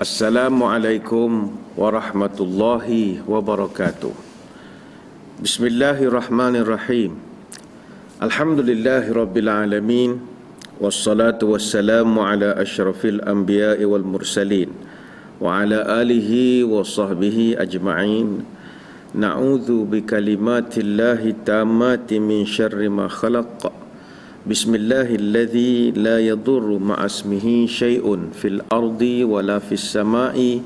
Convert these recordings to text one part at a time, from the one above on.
Assalamualaikum warahmatullahi wabarakatuh. Bismillahirrahmanirrahim. Alhamdulillahi rabbil alamin. Wassalatu wassalamu ala asyrafil anbiya'i wal mursalin wa ala alihi wa sahbihi ajma'in. Na'udzu bikalimatillahi tammati min syarri ma khalaq. Bismillahilladzi la yadurru ma'asmihi syai'un fil ardi wala fis sama'i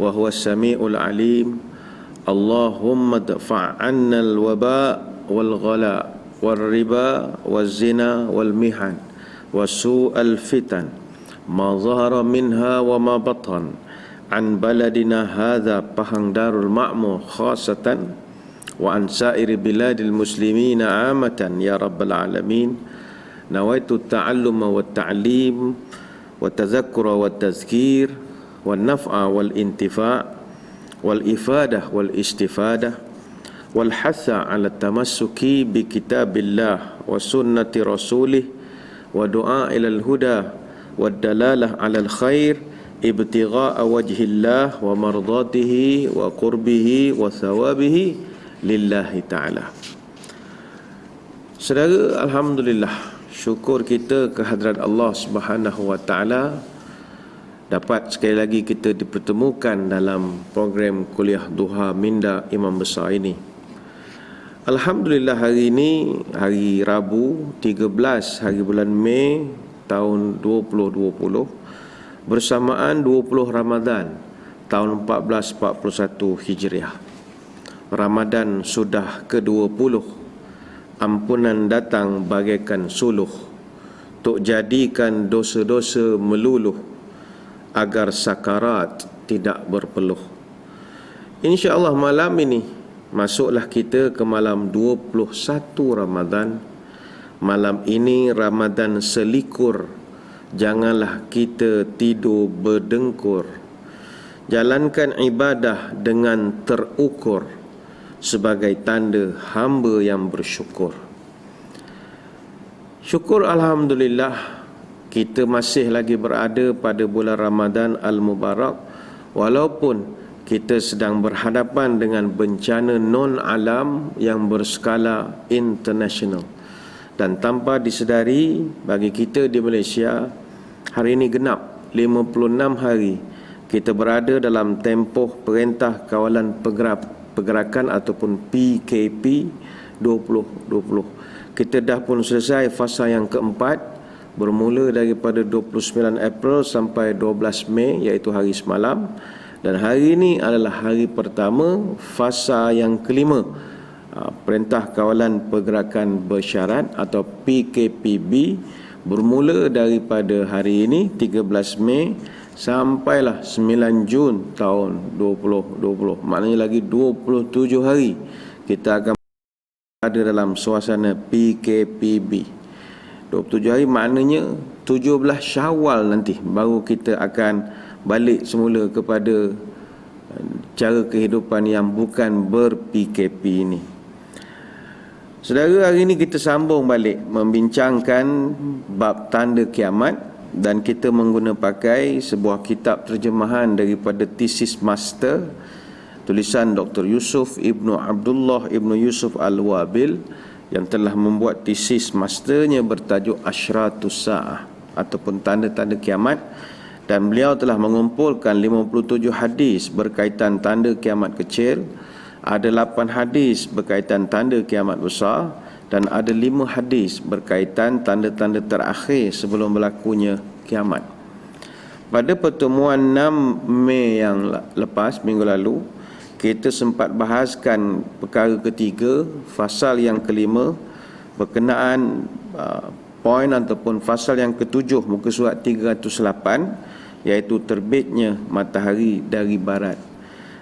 wa huwas sami'ul alim. Allahumma dfa' 'anna al-waba' wal ghala wal riba waz zina wal mihan wa su'al fitan ma zahara minha wa ma batan an baladina hadha Pahang Darul Ma'mur khasatan wa an sa'iri biladil muslimina amatan ya rabbal alamin. Nawaitu ta'alluma wa ta'lim wa tazakkura wa tazkir wa naf'a wal intifa' wal ifadah wal istifadah wal hatha ala tamassuki bi kitabillah wa sunnati rasulih wa du'a ilal huda wa dalalah alal khair ibtigha'a wajhillah wa mardatihi wa qurbihi wa thawabihi lillahi ta'ala. Saudara, alhamdulillah, syukur kita kehadrat Allah Subhanahu wa taala dapat sekali lagi kita dipertemukan dalam program kuliah duha minda Imam Besar ini. Alhamdulillah, hari ini hari Rabu 13 hari bulan Mei tahun 2020 bersamaan 20 Ramadan tahun 1441 Hijriah. Ramadan sudah ke-20. Ampunan datang bagaikan suluh, tuk jadikan dosa-dosa meluluh, agar sakarat tidak berpeluh. InsyaAllah malam ini masuklah kita ke malam 21 Ramadan. Malam ini Ramadan selikur. Janganlah kita tidur berdengkur. Jalankan ibadah dengan terukur, sebagai tanda hamba yang bersyukur. Syukur alhamdulillah kita masih lagi berada pada bulan Ramadan Al-Mubarak, walaupun kita sedang berhadapan dengan bencana non-alam yang berskala international. Dan tanpa disedari, bagi kita di Malaysia, hari ini genap 56 hari kita berada dalam tempoh Perintah Kawalan Pergerakan ataupun PKP 2020. Kita dah pun selesai fasa yang keempat, bermula daripada 29 April sampai 12 Mei, iaitu hari semalam. Dan hari ini adalah hari pertama fasa yang kelima, Perintah Kawalan Pergerakan Bersyarat atau PKPB, bermula daripada hari ini 13 Mei sampailah 9 Jun tahun 2020. Maknanya lagi 27 hari kita akan ada dalam suasana PKPB. 27 hari maknanya 17 Syawal nanti baru kita akan balik semula kepada cara kehidupan yang bukan ber-PKP ini. Saudara, hari ini kita sambung balik membincangkan bab tanda kiamat, dan kita pakai sebuah kitab terjemahan daripada tesis master tulisan Dr. Yusuf Ibnu Abdullah Ibnu Yusuf Al-Wabil, yang telah membuat tesis masternya bertajuk Asyratus Sa'ah ataupun tanda-tanda kiamat, dan beliau telah mengumpulkan 57 hadis berkaitan tanda kiamat kecil, ada 8 hadis berkaitan tanda kiamat besar, dan ada 5 hadis berkaitan tanda-tanda terakhir sebelum berlakunya kiamat. Pada pertemuan 6 Mei yang lepas, minggu lalu, kita sempat bahaskan perkara ketiga, fasal yang kelima, berkenaan poin ataupun fasal yang ketujuh, muka surat 308, iaitu terbitnya matahari dari barat.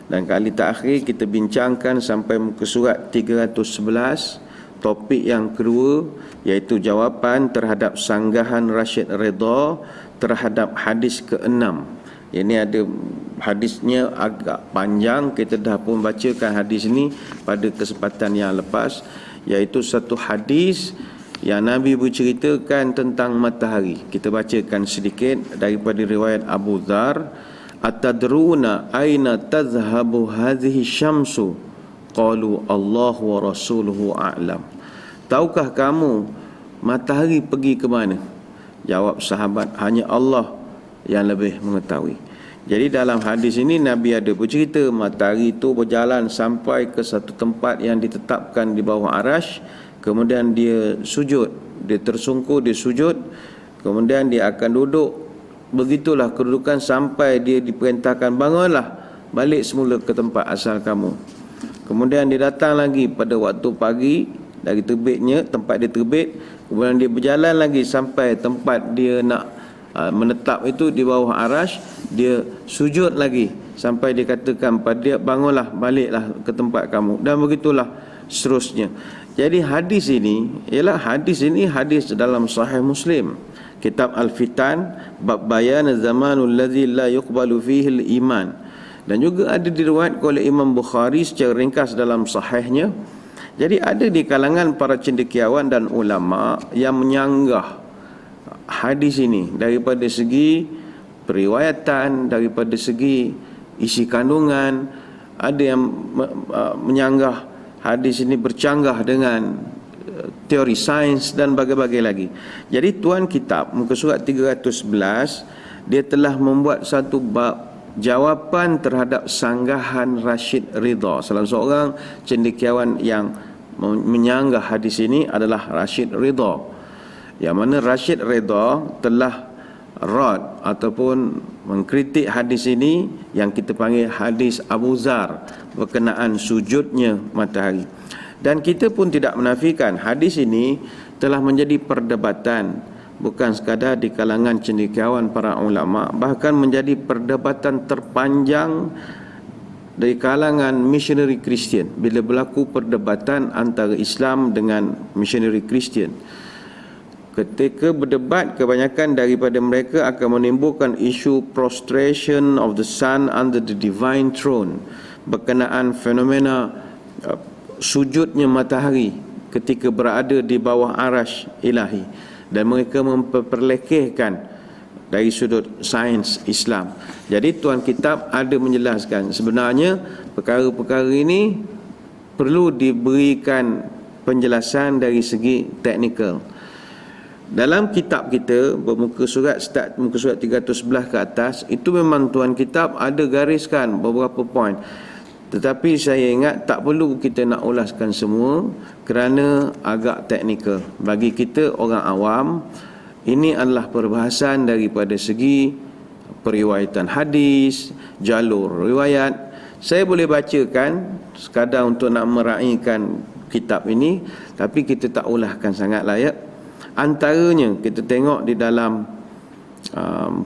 Dan kali terakhir kita bincangkan sampai muka surat 311, topik yang kedua, iaitu jawapan terhadap sanggahan Rashid Redha terhadap hadis ke-6. Ini ada hadisnya agak panjang, kita dah pun bacakan hadis ini pada kesempatan yang lepas, iaitu satu hadis yang Nabi berceritakan tentang matahari. Kita bacakan sedikit daripada riwayat Abu Dhar. atadruna aina tadhhabu hadhihi syamsu? Qalu Allahu wa rasuluhu a'lam. Tahukah kamu matahari pergi ke mana? Jawab sahabat, hanya Allah yang lebih mengetahui. Jadi dalam hadis ini Nabi ada bercerita matahari itu berjalan sampai ke satu tempat yang ditetapkan di bawah arasy, kemudian dia sujud, dia tersungkur, dia sujud, kemudian dia akan duduk. Begitulah kedudukan sampai dia diperintahkan, bangunlah, balik semula ke tempat asal kamu. Kemudian dia datang lagi pada waktu pagi, dari terbitnya, tempat dia terbit. Kemudian dia berjalan lagi sampai tempat dia nak menetap itu di bawah arasy. Dia sujud lagi sampai dia katakan pada dia, bangunlah, baliklah ke tempat kamu. Dan begitulah seterusnya. Jadi hadis ini hadis dalam Sahih Muslim, kitab Al-Fitan, bab bayan zamanul ladzi la yuqbalu fihi al-iman. Dan juga ada diriwayatkan oleh Imam Bukhari secara ringkas dalam sahihnya. Jadi ada di kalangan para cendekiawan dan ulama yang menyanggah hadis ini daripada segi periwayatan, daripada segi isi kandungan. Ada yang menyanggah hadis ini bercanggah dengan teori sains dan berbagai-bagai lagi. Jadi tuan kitab muka surat 311 dia telah membuat satu bab jawapan terhadap sanggahan Rashid Ridha. Salah seorang cendekiawan yang menyanggah hadis ini adalah Rashid Ridha, yang mana Rashid Ridha telah rad ataupun mengkritik hadis ini yang kita panggil hadis Abu Zar berkenaan sujudnya matahari. Dan kita pun tidak menafikan hadis ini telah menjadi perdebatan, bukan sekadar di kalangan cendekiawan para ulama, bahkan menjadi perdebatan terpanjang dari kalangan misioneri Kristian bila berlaku perdebatan antara Islam dengan misioneri Kristian. Ketika berdebat, kebanyakan daripada mereka akan menimbulkan isu prostration of the sun under the divine throne berkenaan fenomena sujudnya matahari ketika berada di bawah arasy ilahi, dan mereka memperlekehkan dari sudut sains Islam. Jadi tuan kitab ada menjelaskan sebenarnya perkara-perkara ini perlu diberikan penjelasan dari segi teknikal. Dalam kitab kita bermuka surat muka surat 311 ke atas, itu memang tuan kitab ada gariskan beberapa poin. Tetapi saya ingat tak perlu kita nak ulaskan semua kerana agak teknikal. Bagi kita orang awam, ini adalah perbahasan daripada segi periwayatan hadis, jalur riwayat. Saya boleh bacakan sekadar untuk nak meraihkan kitab ini, tapi kita tak ulahkan sangat layak. Antaranya kita tengok di dalam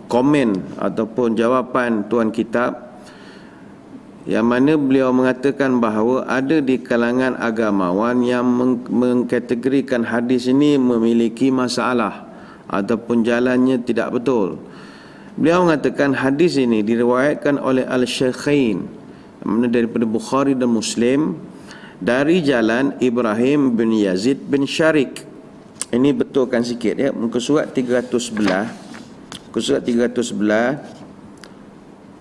komen ataupun jawapan tuan kitab, yang mana beliau mengatakan bahawa ada di kalangan agamawan yang mengkategorikan hadis ini memiliki masalah ataupun jalannya tidak betul. Beliau mengatakan hadis ini diriwayatkan oleh Al-Shaykhain, daripada Bukhari dan Muslim, dari jalan Ibrahim bin Yazid bin Sharik. Ini betulkan sikit ya, muka surat 311. Muka surat 311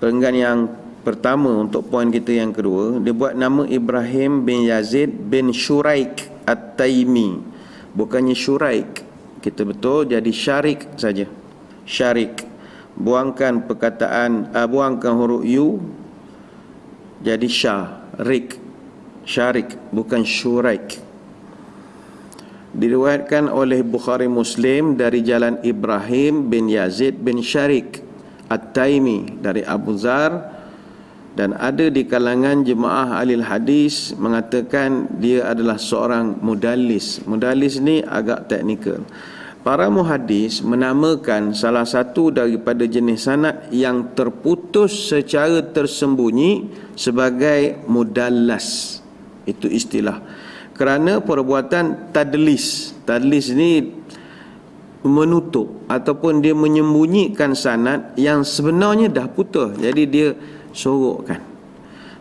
perenggan yang pertama untuk poin kita yang kedua, dia buat nama Ibrahim bin Yazid bin Shuraik At-Taimi, bukannya Shuraik. Kita betul jadi Syarik saja. Syarik. Buangkan perkataan, buangkan huruf U jadi Syarik. Syarik, bukan Shuraik. Diriwayatkan oleh Bukhari Muslim dari jalan Ibrahim bin Yazid bin Syarik At-Taimi dari Abu Zar, dan ada di kalangan jemaah ahli hadis mengatakan dia adalah seorang mudallis. Mudallis ni agak teknikal. Para muhadis menamakan salah satu daripada jenis sanad yang terputus secara tersembunyi sebagai mudallas. Itu istilah. Kerana perbuatan tadlis. Tadlis ni menutup ataupun dia menyembunyikan sanad yang sebenarnya dah putus, jadi dia sorokkan.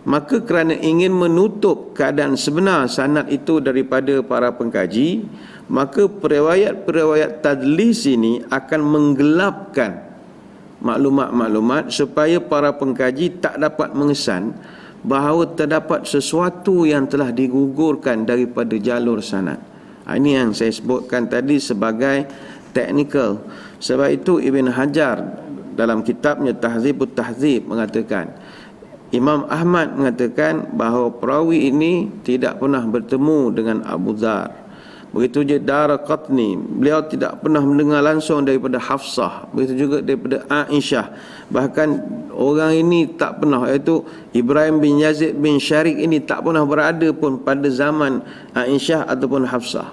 Maka kerana ingin menutup keadaan sebenar sanad itu daripada para pengkaji, maka periwayat-periwayat tadlis ini akan menggelapkan maklumat-maklumat supaya para pengkaji tak dapat mengesan bahawa terdapat sesuatu yang telah digugurkan daripada jalur sanad. Ini yang saya sebutkan tadi sebagai technical. Sebab itu Ibn Hajar dalam kitabnya Tahzibut Tahzib mengatakan, Imam Ahmad mengatakan bahawa perawi ini tidak pernah bertemu dengan Abu Dzar. Begitu juga Daraqutni, beliau tidak pernah mendengar langsung daripada Hafsah. Begitu juga daripada Aisyah. Bahkan orang ini tak pernah, iaitu Ibrahim bin Yazid bin Syarik ini tak pernah berada pun pada zaman Aisyah ataupun Hafsah.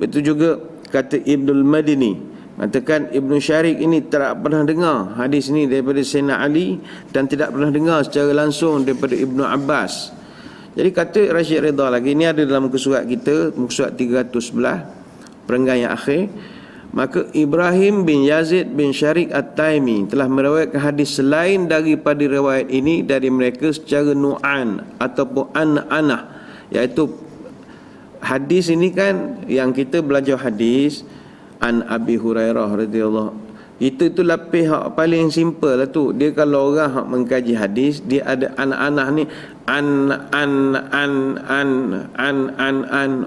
Begitu juga kata Ibnul Madini, mengatakan Ibnu Syarik ini tidak pernah dengar hadis ini daripada Sayyidina Ali dan tidak pernah dengar secara langsung daripada Ibnu Abbas. Jadi kata Rashid Ridha lagi, ini ada dalam muka surat kita, muka surat 311, perenggan yang akhir. Maka Ibrahim bin Yazid bin Syarik At-Taimi telah meriwayatkan hadis selain daripada riwayat ini dari mereka secara nu'an ataupun an-anah, iaitu hadis ini kan yang kita belajar hadis an Abi Hurairah radhiyallahu, itu lapis hak paling simple lah tu. Dia kalau orang hak mengkaji hadis, dia ada anak-anak ni an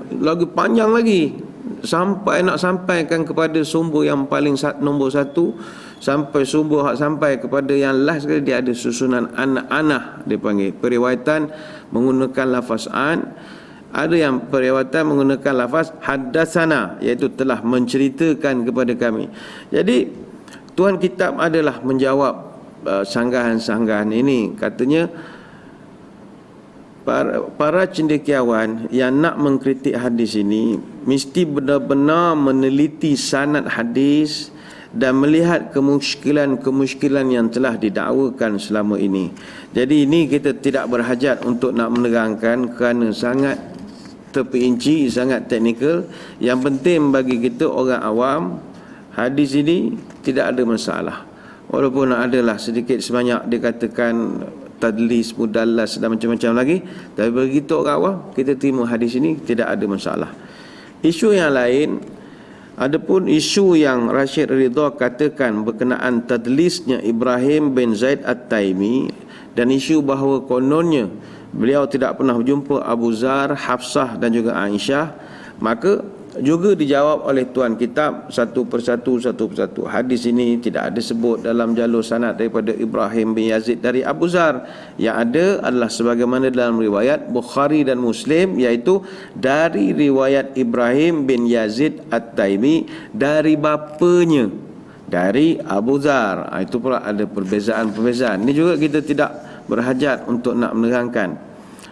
lagi panjang lagi, sampai nak sampaikan kepada sumber yang paling nombor satu, sampai sumber hak sampai kepada yang last sekali, dia ada susunan anak-anak dia panggil. Periwayatan menggunakan lafaz an, ada yang periwayatan menggunakan lafaz haddatsana, iaitu telah menceritakan kepada kami. Jadi Tuan kitab adalah menjawab sanggahan-sanggahan ini. Katanya para cendekiawan yang nak mengkritik hadis ini mesti benar-benar meneliti sanad hadis dan melihat kemusykilan yang telah didakwakan selama ini. Jadi ini kita tidak berhajat untuk nak menerangkan kerana sangat terperinci, sangat teknikal. Yang penting bagi kita orang awam, hadis ini tidak ada masalah. Walaupun adalah sedikit sebanyak dikatakan tadlis, mudallas dan macam-macam lagi, tapi bagi kita orang awam, kita terima hadis ini tidak ada masalah. Isu yang lain, adapun isu yang Rashid Ridha katakan berkenaan tadlisnya Ibrahim bin Zaid At-Taimi dan isu bahawa kononnya beliau tidak pernah berjumpa Abu Dzar, Hafsah dan juga Aisyah, maka juga dijawab oleh tuan kitab satu persatu. Hadis ini tidak ada sebut dalam jalur sanad daripada Ibrahim bin Yazid dari Abu Dzar. Yang ada adalah sebagaimana dalam riwayat Bukhari dan Muslim, iaitu dari riwayat Ibrahim bin Yazid At-Taimi dari bapanya, dari Abu Dzar. Itu pula ada perbezaan-perbezaan. Ini juga kita tidak berhajat untuk nak menerangkan.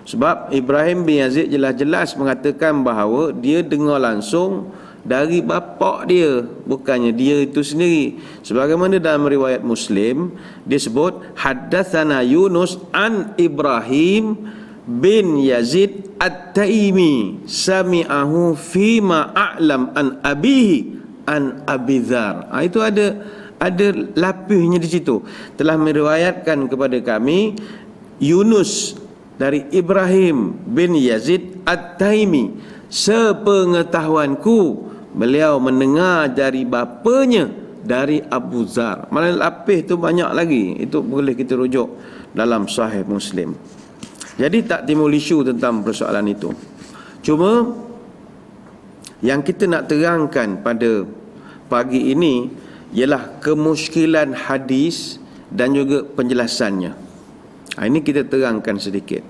Sebab Ibrahim bin Yazid jelas-jelas mengatakan bahawa dia dengar langsung dari bapa dia, bukannya dia itu sendiri. Sebagaimana dalam riwayat Muslim dia sebut haddatsana Yunus an Ibrahim bin Yazid At-Taimi sami'ahu fima a'lam an abihi an Abi Dzar. Itu ada lapihnya di situ. Telah meriwayatkan kepada kami Yunus dari Ibrahim bin Yazid At-Taimi, sepengetahuanku beliau mendengar dari bapanya dari Abu Dzar. Mana lapis tu banyak lagi, itu boleh kita rujuk dalam Sahih Muslim. Jadi tak timbul isu tentang persoalan itu. Cuma yang kita nak terangkan pada pagi ini ialah kemusykilan hadis dan juga penjelasannya. Ini kita terangkan sedikit.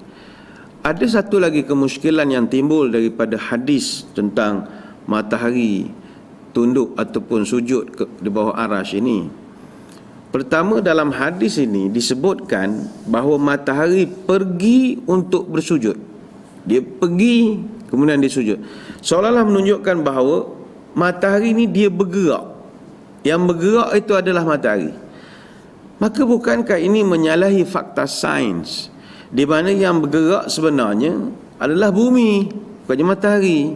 Ada satu lagi kemusykilan yang timbul daripada hadis tentang matahari tunduk ataupun sujud di bawah arasy ini. Pertama, dalam hadis ini disebutkan bahawa matahari pergi untuk bersujud. Dia pergi kemudian dia sujud. Seolah-olah menunjukkan bahawa matahari ini dia bergerak. Yang bergerak itu adalah matahari. Maka bukankah ini menyalahi fakta sains, di mana yang bergerak sebenarnya adalah bumi, bukannya matahari.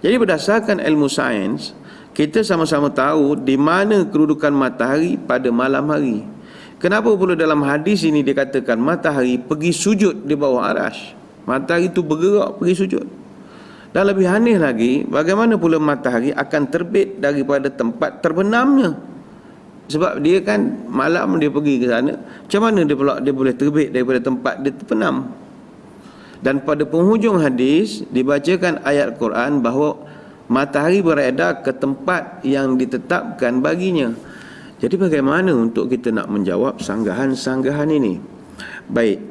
Jadi berdasarkan ilmu sains, kita sama-sama tahu di mana kedudukan matahari pada malam hari. Kenapa pula dalam hadis ini dikatakan matahari pergi sujud di bawah arasy? Matahari itu bergerak pergi sujud. Dan lebih aneh lagi, bagaimana pula matahari akan terbit daripada tempat terbenamnya? Sebab dia kan malam dia pergi ke sana, macam mana dia boleh terbit daripada tempat dia terpenam? Dan pada penghujung hadis dibacakan ayat Quran bahawa matahari beredar ke tempat yang ditetapkan baginya. Jadi bagaimana untuk kita nak menjawab sanggahan-sanggahan ini? Baik,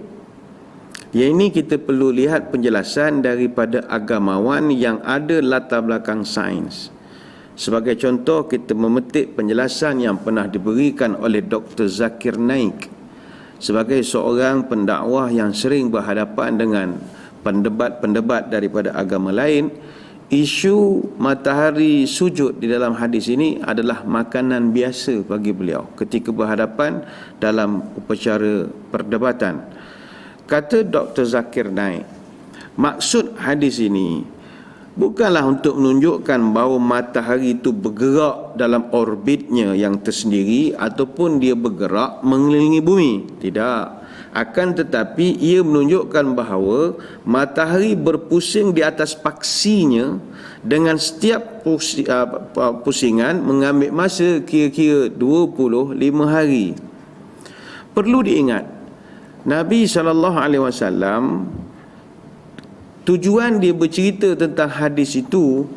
yang ini kita perlu lihat penjelasan daripada agamawan yang ada latar belakang sains. Sebagai contoh, kita memetik penjelasan yang pernah diberikan oleh Dr. Zakir Naik sebagai seorang pendakwah yang sering berhadapan dengan pendebat-pendebat daripada agama lain. Isu matahari sujud di dalam hadis ini adalah makanan biasa bagi beliau ketika berhadapan dalam upacara perdebatan. Kata Dr. Zakir Naik, maksud hadis ini bukanlah untuk menunjukkan bahawa matahari itu bergerak dalam orbitnya yang tersendiri ataupun dia bergerak mengelilingi bumi. Tidak. Akan tetapi ia menunjukkan bahawa matahari berpusing di atas paksinya dengan setiap pusingan mengambil masa kira-kira 25 hari. Perlu diingat, Nabi SAW, tujuan dia bercerita tentang hadis itu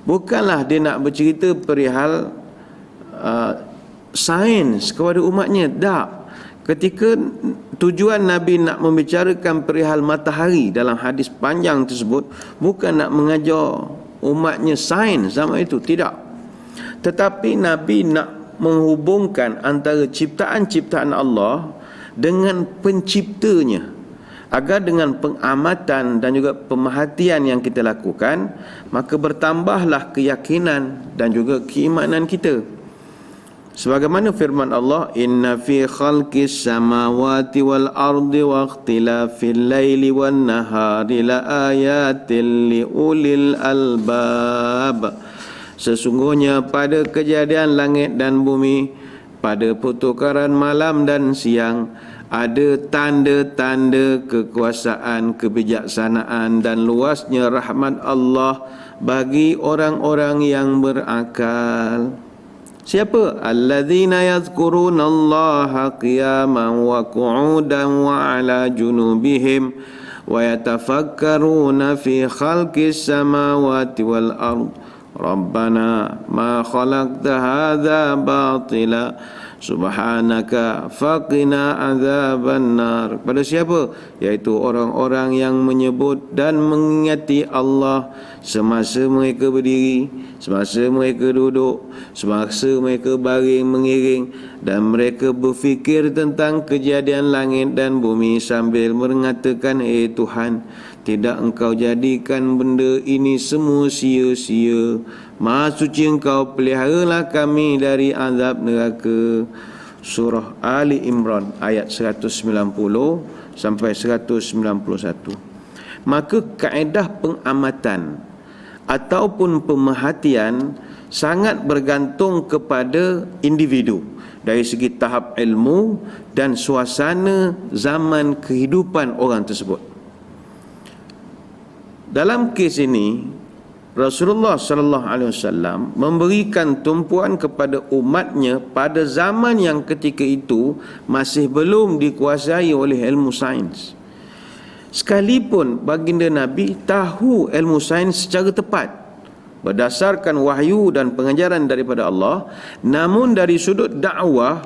bukanlah dia nak bercerita perihal sains kepada umatnya. Tak. Ketika tujuan Nabi nak membicarakan perihal matahari dalam hadis panjang tersebut, bukan nak mengajar umatnya sains zaman itu, tidak. Tetapi Nabi nak menghubungkan antara ciptaan-ciptaan Allah dengan penciptanya, agar dengan pengamatan dan juga pemerhatian yang kita lakukan, maka bertambahlah keyakinan dan juga keimanan kita. Sebagaimana firman Allah, inna fi khalqis samawati wal ardi wa ikhtilafil laili wan nahari la ayatil li ulil albab. Sesungguhnya pada kejadian langit dan bumi, pada pertukaran malam dan siang, ada tanda-tanda kekuasaan, kebijaksanaan dan luasnya rahmat Allah bagi orang-orang yang berakal. Siapa? Alladzina yadhkurunallaha qiyaman wa qu'udan wa ala junubihim wa yatafakkaruna fi khalqis samawati wal ard. Rabbana ma khalaqta hadza batila subhanaka faqina azaban nar. Pada siapa? Iaitu orang-orang yang menyebut dan mengingati Allah semasa mereka berdiri, semasa mereka duduk, semasa mereka baring mengiring, dan mereka berfikir tentang kejadian langit dan bumi sambil mengatakan, Tuhan, tidak Engkau jadikan benda ini semua sia-sia. Maha suci Engkau, peliharalah kami dari azab neraka. Surah Ali Imran ayat 190 sampai 191. Maka kaedah pengamatan ataupun pemerhatian sangat bergantung kepada individu dari segi tahap ilmu dan suasana zaman kehidupan orang tersebut. Dalam kes ini, Rasulullah sallallahu alaihi wasallam memberikan tumpuan kepada umatnya pada zaman yang ketika itu masih belum dikuasai oleh ilmu sains. Sekalipun baginda Nabi tahu ilmu sains secara tepat berdasarkan wahyu dan pengajaran daripada Allah, namun dari sudut dakwah,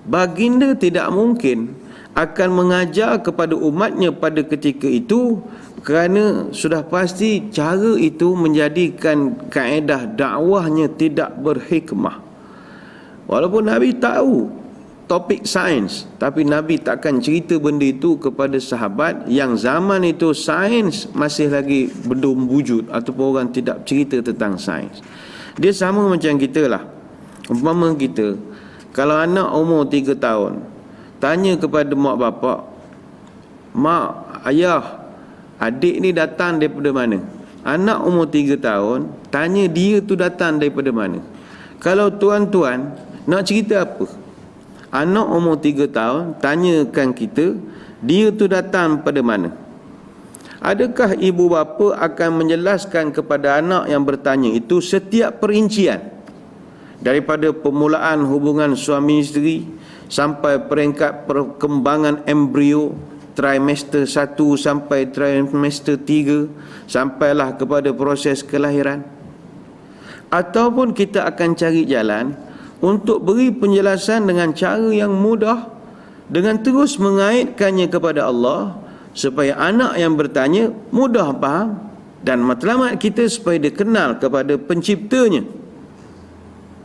baginda tidak mungkin akan mengajar kepada umatnya pada ketika itu, kerana sudah pasti cara itu menjadikan kaedah dakwahnya tidak berhikmah. Walaupun Nabi tahu topik sains, tapi Nabi takkan cerita benda itu kepada sahabat yang zaman itu sains masih lagi belum wujud ataupun orang tidak cerita tentang sains. Dia sama macam kita lah. Umpama kita, kalau anak umur 3 tahun tanya kepada mak bapak, mak, ayah, adik ni datang daripada mana? Anak umur 3 tahun tanya dia tu datang daripada mana? Kalau tuan-tuan nak cerita apa? Anak umur 3 tahun tanyakan kita, dia tu datang pada mana? Adakah ibu bapa akan menjelaskan kepada anak yang bertanya itu setiap perincian daripada permulaan hubungan suami isteri sampai peringkat perkembangan embrio trimester 1 sampai trimester 3, sampailah kepada proses kelahiran. Ataupun kita akan cari jalan untuk beri penjelasan dengan cara yang mudah, dengan terus mengaitkannya kepada Allah, supaya anak yang bertanya mudah faham, dan matlamat kita supaya dia kenal kepada penciptanya.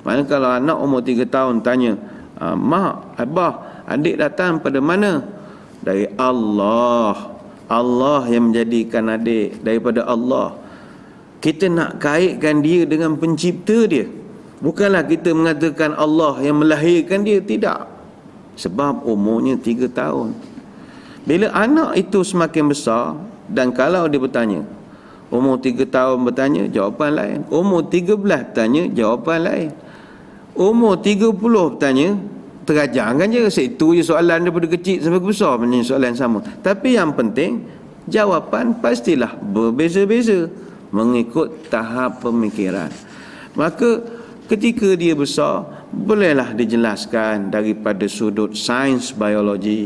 Mana kalau anak umur 3 tahun tanya, mak, abah, adik datang pada mana? Dari Allah. Allah yang menjadikan adik, daripada Allah. Kita nak kaitkan dia dengan pencipta dia. Bukanlah kita mengatakan Allah yang melahirkan dia, tidak. Sebab umurnya 3 tahun. Bila anak itu semakin besar, dan kalau dia bertanya, umur 3 tahun bertanya, jawapan lain. Umur 13 bertanya, jawapan lain. Umur 30 bertanya, terajangkan je. Itu je soalan daripada kecil sampai besar, menjadi soalan sama. Tapi yang penting, jawapan pastilah berbeza-beza mengikut tahap pemikiran. Maka ketika dia besar, bolehlah dijelaskan daripada sudut sains biologi,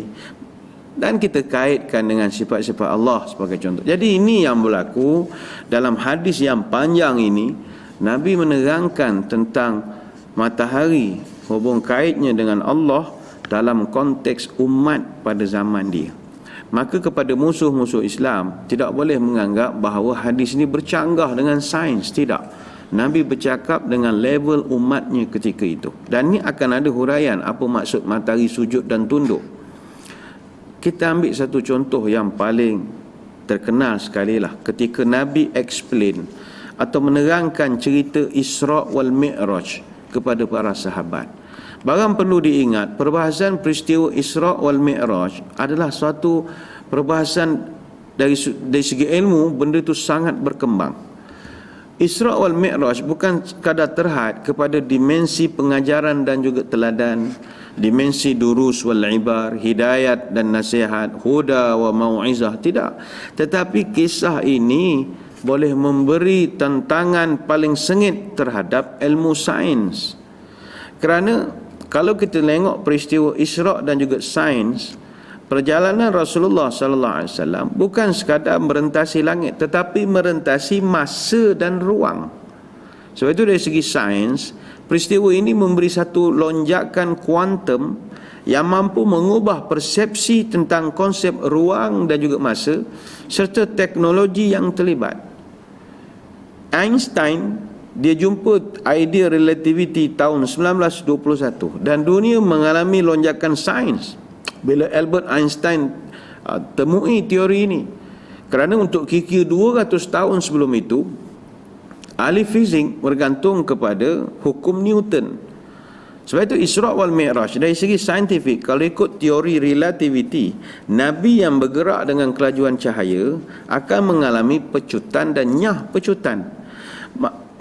dan kita kaitkan dengan sifat-sifat Allah sebagai contoh. Jadi ini yang berlaku dalam hadis yang panjang ini. Nabi menerangkan tentang matahari, hubung kaitnya dengan Allah dalam konteks umat pada zaman dia. Maka kepada musuh-musuh Islam, tidak boleh menganggap bahawa hadis ini bercanggah dengan sains. Tidak. Nabi bercakap dengan level umatnya ketika itu. Dan ini akan ada huraian apa maksud matahari sujud dan tunduk. Kita ambil satu contoh yang paling terkenal sekali lah. Ketika Nabi explain atau menerangkan cerita Isra' wal Mi'raj kepada para sahabat. Barang perlu diingat, perbahasan peristiwa Isra' wal Mi'raj adalah suatu perbahasan dari segi ilmu, benda itu sangat berkembang. Isra' wal Mi'raj bukan sekadar terhad kepada dimensi pengajaran dan juga teladan, dimensi durus wal ibar, hidayat dan nasihat, huda wa mau'izah, tidak. Tetapi kisah ini boleh memberi tantangan paling sengit terhadap ilmu sains. Kerana kalau kita tengok peristiwa Isra' dan juga sains, perjalanan Rasulullah sallallahu alaihi wasallam bukan sekadar merentasi langit, tetapi merentasi masa dan ruang. Sebab itu dari segi sains, peristiwa ini memberi satu lonjakan kuantum yang mampu mengubah persepsi tentang konsep ruang dan juga masa serta teknologi yang terlibat. Einstein, dia jumpa idea relativity tahun 1921 dan dunia mengalami lonjakan sains bila Albert Einstein temui teori ini. Kerana untuk kira-kira 200 tahun sebelum itu, ahli fizik bergantung kepada hukum Newton. Sebab itu Isra' wal Mi'raj dari segi saintifik, kalau ikut teori relativity, Nabi yang bergerak dengan kelajuan cahaya akan mengalami pecutan dan nyah pecutan.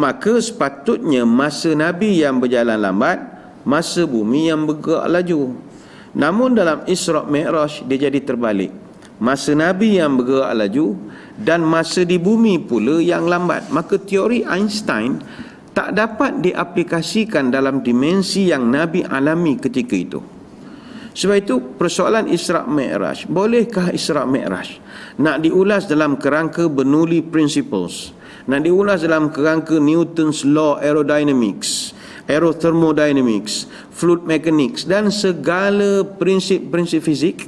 Maka sepatutnya masa Nabi yang berjalan lambat, masa bumi yang bergerak laju. Namun dalam Isra' Mi'raj dia jadi terbalik. Masa Nabi yang bergerak laju dan masa di bumi pula yang lambat. Maka teori Einstein tak dapat diaplikasikan dalam dimensi yang Nabi alami ketika itu. Sebab itu persoalan Isra' Mi'raj, bolehkah Isra' Mi'raj nak diulas dalam kerangka Bernoulli Principles, nak diulas dalam kerangka Newton's Law Aerodynamics, Aerothermodynamics, Fluid Mechanics dan segala prinsip-prinsip fizik?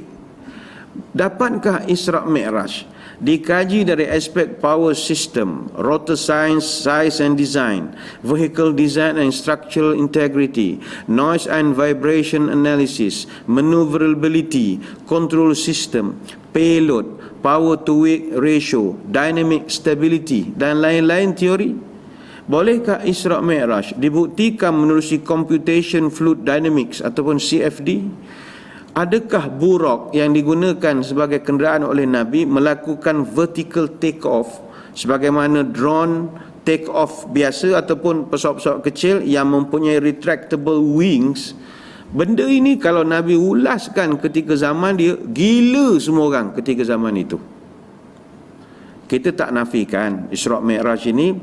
Dapatkah Isra' Mi'raj dikaji dari aspek power system, rotor science, size and design, vehicle design and structural integrity, noise and vibration analysis, maneuverability, control system, payload, power to weight ratio, dynamic stability dan lain-lain teori? Bolehkah Isra' Mi'raj dibuktikan menerusi computation fluid dynamics ataupun CFD? Adakah buraq yang digunakan sebagai kenderaan oleh Nabi melakukan vertical take off sebagaimana drone take off biasa ataupun pesawat-pesawat kecil yang mempunyai retractable wings? Benda ini kalau Nabi ulaskan ketika zaman dia, gila semua orang ketika zaman itu. Kita tak nafikan Isra' Mi'raj ini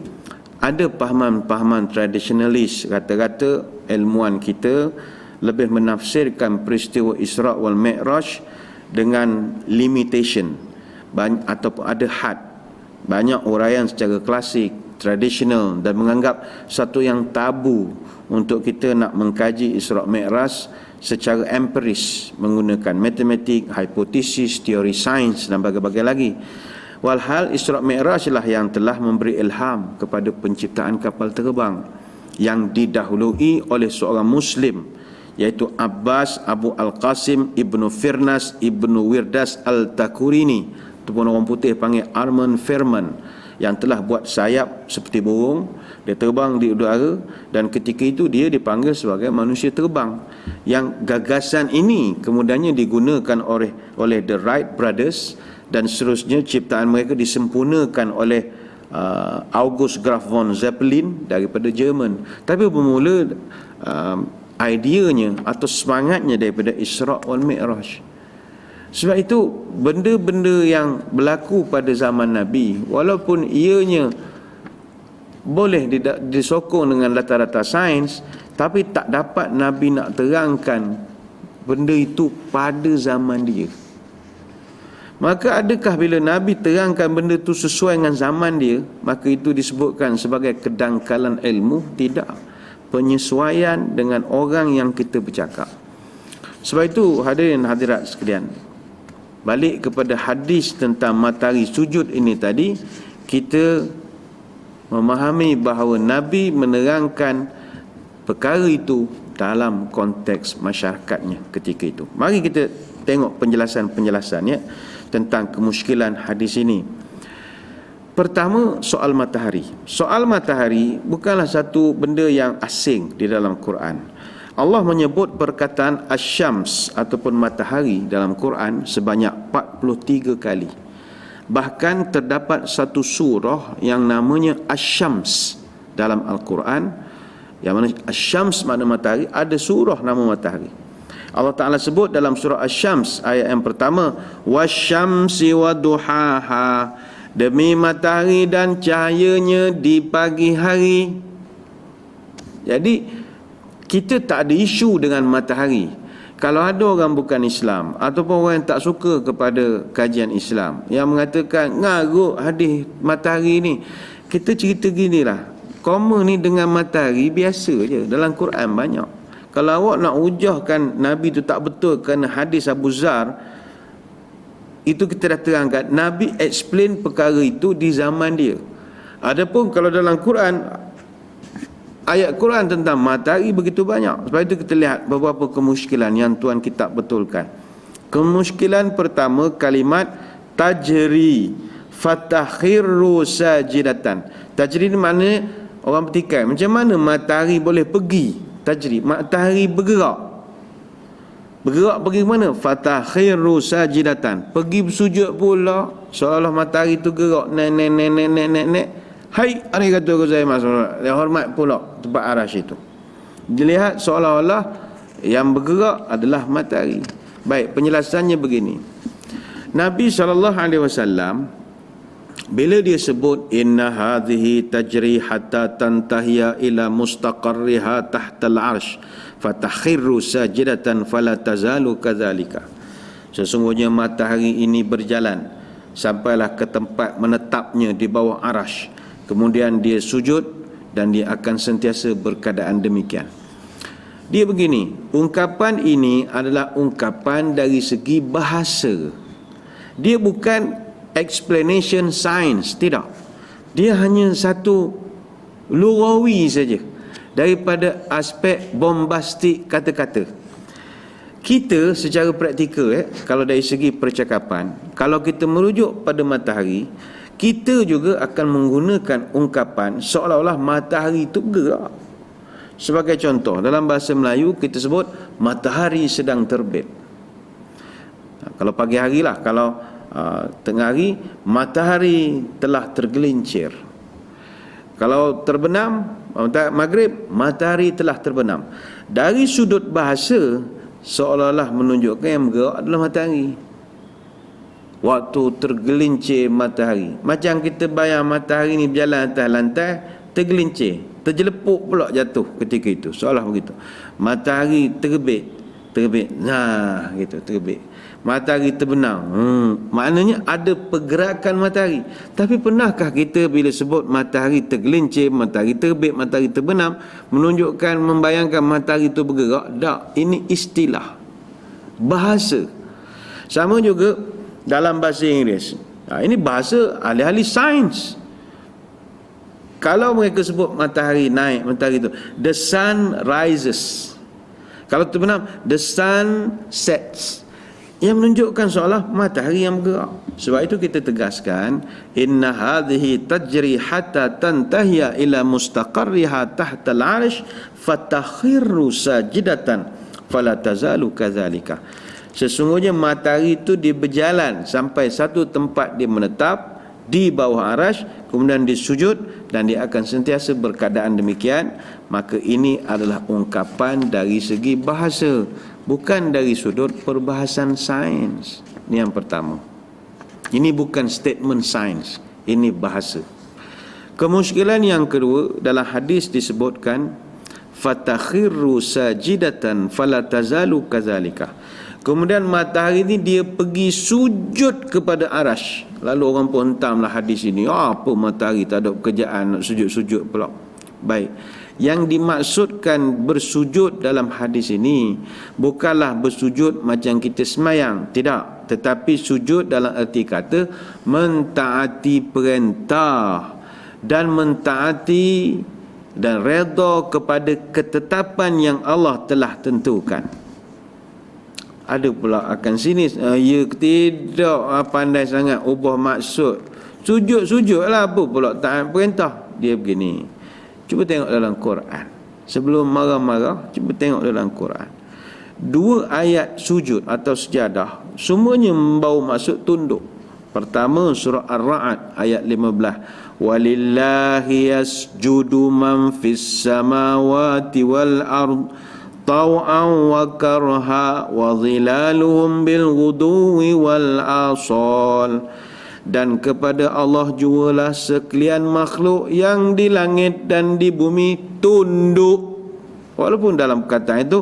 ada pahaman-pahaman tradisionalis, kata-kata ilmuwan kita lebih menafsirkan peristiwa Isra' wal Mi'raj dengan limitation ataupun ada had. Banyak uraian secara klasik, tradisional, dan menganggap satu yang tabu untuk kita nak mengkaji Isra' Mi'raj secara empiris menggunakan matematik, hipotesis, teori sains dan berbagai-bagai lagi. Walhal Isra' Mi'raj lah yang telah memberi ilham kepada penciptaan kapal terbang yang didahului oleh seorang Muslim, iaitu Abbas Abu Al-Qasim Ibnu Firnas Ibnu Wirdas Al-Takurini, ataupun orang putih panggil Armand Farman, yang telah buat sayap seperti burung, dia terbang di udara, dan ketika itu dia dipanggil sebagai manusia terbang. Yang gagasan ini kemudiannya digunakan oleh the Wright brothers, dan seterusnya ciptaan mereka disempurnakan oleh August Graf von Zeppelin daripada Jerman. Tapi bermula ideanya atau semangatnya daripada Isra' wal Mi'raj. Sebab itu benda-benda yang berlaku pada zaman Nabi, walaupun ianya boleh disokong dengan latar-latar sains, tapi tak dapat Nabi nak terangkan benda itu pada zaman dia. Maka adakah bila Nabi terangkan benda itu sesuai dengan zaman dia, maka itu disebutkan sebagai kedangkalan ilmu? Tidak. Penyesuaian dengan orang yang kita bercakap. Sebab itu hadirin hadirat sekalian, balik kepada hadis tentang matahari sujud ini tadi, kita memahami bahawa Nabi menerangkan perkara itu dalam konteks masyarakatnya ketika itu. Mari kita tengok penjelasan-penjelasannya tentang kemusykilan hadis ini. Pertama, soal matahari. Soal matahari bukanlah satu benda yang asing di dalam Quran. Allah menyebut perkataan asyams ataupun matahari dalam Quran sebanyak 43 kali. Bahkan terdapat satu surah yang namanya Asyams dalam Al-Quran, yang mana Asyams makna matahari, ada surah nama matahari. Allah Ta'ala sebut dalam surah Asyams ayat yang pertama, wasyamsi waduhaha, demi matahari dan cahayanya di pagi hari. Jadi kita tak ada isu dengan matahari. Kalau ada orang bukan Islam ataupun orang yang tak suka kepada kajian Islam yang mengatakan ngarut hadis matahari ni, kita cerita ginilah, koma ni dengan matahari biasa je, dalam Quran banyak. Kalau awak nak hujahkan Nabi tu tak betul kerana hadis Abu Zar, itu kita dah terangkan, Nabi explain perkara itu di zaman dia. Adapun kalau dalam Quran, ayat Quran tentang matahari begitu banyak. Sebab itu kita lihat beberapa kemusykilan yang tuan kita betulkan. Kemusykilan pertama, kalimat tajri fatakhirru sajidatan. Tajri ni maknanya orang bertikai. Macam mana matahari boleh pergi? Tajri, matahari bergerak. Bergerak pergi mana? Fatakhirru sajidatan, pergi bersujud pula, seolah-olah matahari tu gerak nek. Hai, arigatou gozaimasu, dia hormat pula tempat arash itu. Dilihat seolah-olah yang bergerak adalah matahari. Baik, penjelasannya begini. Nabi SAW bila dia sebut inna hadhihi tajri hatta tantahiya ila mustaqarriha tahta al-arsh fatakhirru sajidatan fala tazalu kadzalika, sesungguhnya matahari ini berjalan sampailah ke tempat menetapnya di bawah arash, kemudian dia sujud dan dia akan sentiasa berkeadaan demikian. Dia begini, ungkapan ini adalah ungkapan dari segi bahasa. Dia bukan explanation science, tidak. Dia hanya satu lughawi saja daripada aspek bombastik kata-kata. Kita secara praktikal, kalau dari segi percakapan, kalau kita merujuk pada matahari, kita juga akan menggunakan ungkapan seolah-olah matahari itu bergerak. Sebagai contoh, dalam bahasa Melayu kita sebut matahari sedang terbit. Kalau pagi hari lah, kalau tengah hari, matahari telah tergelincir. Kalau terbenam, maghrib, matahari telah terbenam. Dari sudut bahasa, seolah-olah menunjukkan yang bergerak adalah matahari. Waktu tergelincir matahari, macam kita bayang matahari ni berjalan atas lantai, tergelincir, terjelepuk pula jatuh ketika itu, seolah begitu. Matahari terbit, nah gitu, terbit. Matahari terbenam, maknanya ada pergerakan matahari. Tapi pernahkah kita bila sebut matahari tergelincir, matahari terbit, matahari terbenam, menunjukkan, membayangkan matahari itu bergerak? Tak, ini istilah bahasa. Sama juga dalam bahasa Inggeris. Ini bahasa ahli-ahli sains. Kalau mereka sebut matahari naik, matahari itu, the sun rises. Kalau terbenam, the sun sets. Yang menunjukkan seolah matahari yang bergerak. Sebab itu kita tegaskan, inna hadhihi tajri hatta tantahiya ila mustaqarriha tahta al-'arsh fatakhirru sajidatan fala tazalu kadzalika. Sesungguhnya matahari itu dia berjalan sampai satu tempat dia menetap di bawah arasy, kemudian dia sujud dan dia akan sentiasa berkeadaan demikian. Maka ini adalah ungkapan dari segi bahasa, bukan dari sudut perbahasan sains. Ini yang pertama. Ini bukan statement sains, ini bahasa. Kemusykilan yang kedua, dalam hadis disebutkan fatakhirru sajidatan fala tazalu kadzalika. Kemudian matahari ini dia pergi sujud kepada arasy. Lalu orang pun hentamlah hadis ini, apa matahari tak ada pekerjaan nak sujud-sujud pula. Baik, yang dimaksudkan bersujud dalam hadis ini bukanlah bersujud macam kita semayang, tidak, tetapi sujud dalam erti kata mentaati perintah dan mentaati dan redha kepada ketetapan yang Allah telah tentukan. Ada pula akan sini, ya tidak pandai sangat ubah maksud. Sujud-sujudlah, apa pula taat perintah. Dia begini, cuba tengok dalam Quran. Sebelum marah-marah, cuba tengok dalam Quran. Dua ayat sujud atau sejadah semuanya membawa maksud tunduk. Pertama surah Ar-Ra'd ayat 15. Walillahi yasjudu man fis samawati wal ard taw'an wa karha wa zilaluhum bil ghuduwi wal asal. Dan kepada Allah jualah sekalian makhluk yang di langit dan di bumi tunduk. Walaupun dalam perkataan itu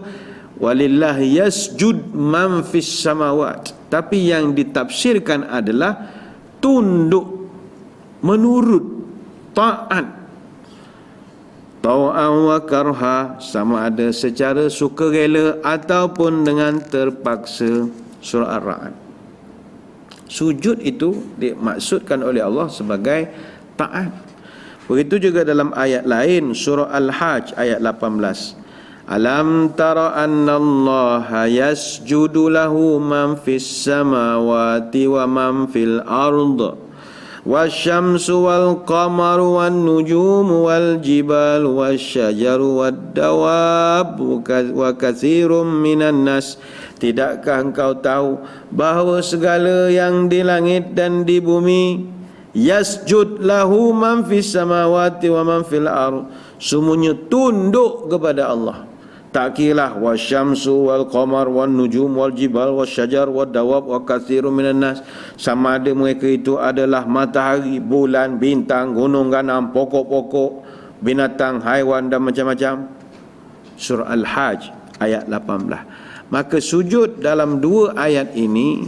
walillahi yasjud man fis samawat, tapi yang ditafsirkan adalah tunduk, menurut, taat. Tau'an wa karha, sama ada secara sukarela ataupun dengan terpaksa. Surah Ar-Ra'd. Sujud itu dimaksudkan oleh Allah sebagai taat. Begitu juga dalam ayat lain, surah Al-Hajj ayat 18. Alam tara anna Allah yasjudu lahu man fis samawati wa man fil ard wasyamsu wal qamaru wan nujumu wal jibalu wasyajaru wad dawab wa katsirum minan nas. Tidakkah engkau tahu bahawa segala yang di langit dan di bumi yasjud lahu man fis samawati wa man fil ard, semuanya tunduk kepada Allah. Tak kiralah wasyamsu wal qamar wan nujum wal jibal wasyajar wad dawab wa katsirun minan nas, sama ada mereka itu adalah matahari, bulan, bintang, gunung ganam, pokok-pokok, binatang, haiwan dan macam-macam. Surah Al-Hajj ayat 18. Maka sujud dalam dua ayat ini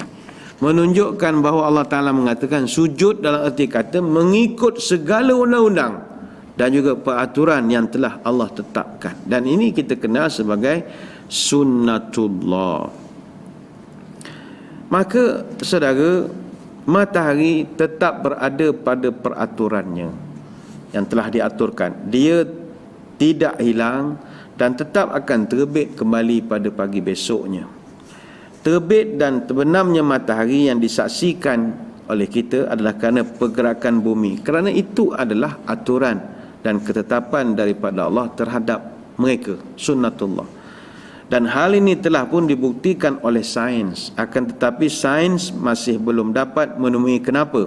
menunjukkan bahawa Allah Ta'ala mengatakan sujud dalam erti kata mengikut segala undang-undang dan juga peraturan yang telah Allah tetapkan. Dan ini kita kenal sebagai sunnatullah. Maka saudara, matahari tetap berada pada peraturannya yang telah diaturkan. Dia tidak hilang dan tetap akan terbit kembali pada pagi besoknya. Terbit dan terbenamnya matahari yang disaksikan oleh kita adalah kerana pergerakan bumi. Kerana itu adalah aturan dan ketetapan daripada Allah terhadap mereka, sunnatullah. Dan hal ini telah pun dibuktikan oleh sains. Akan tetapi sains masih belum dapat menemui kenapa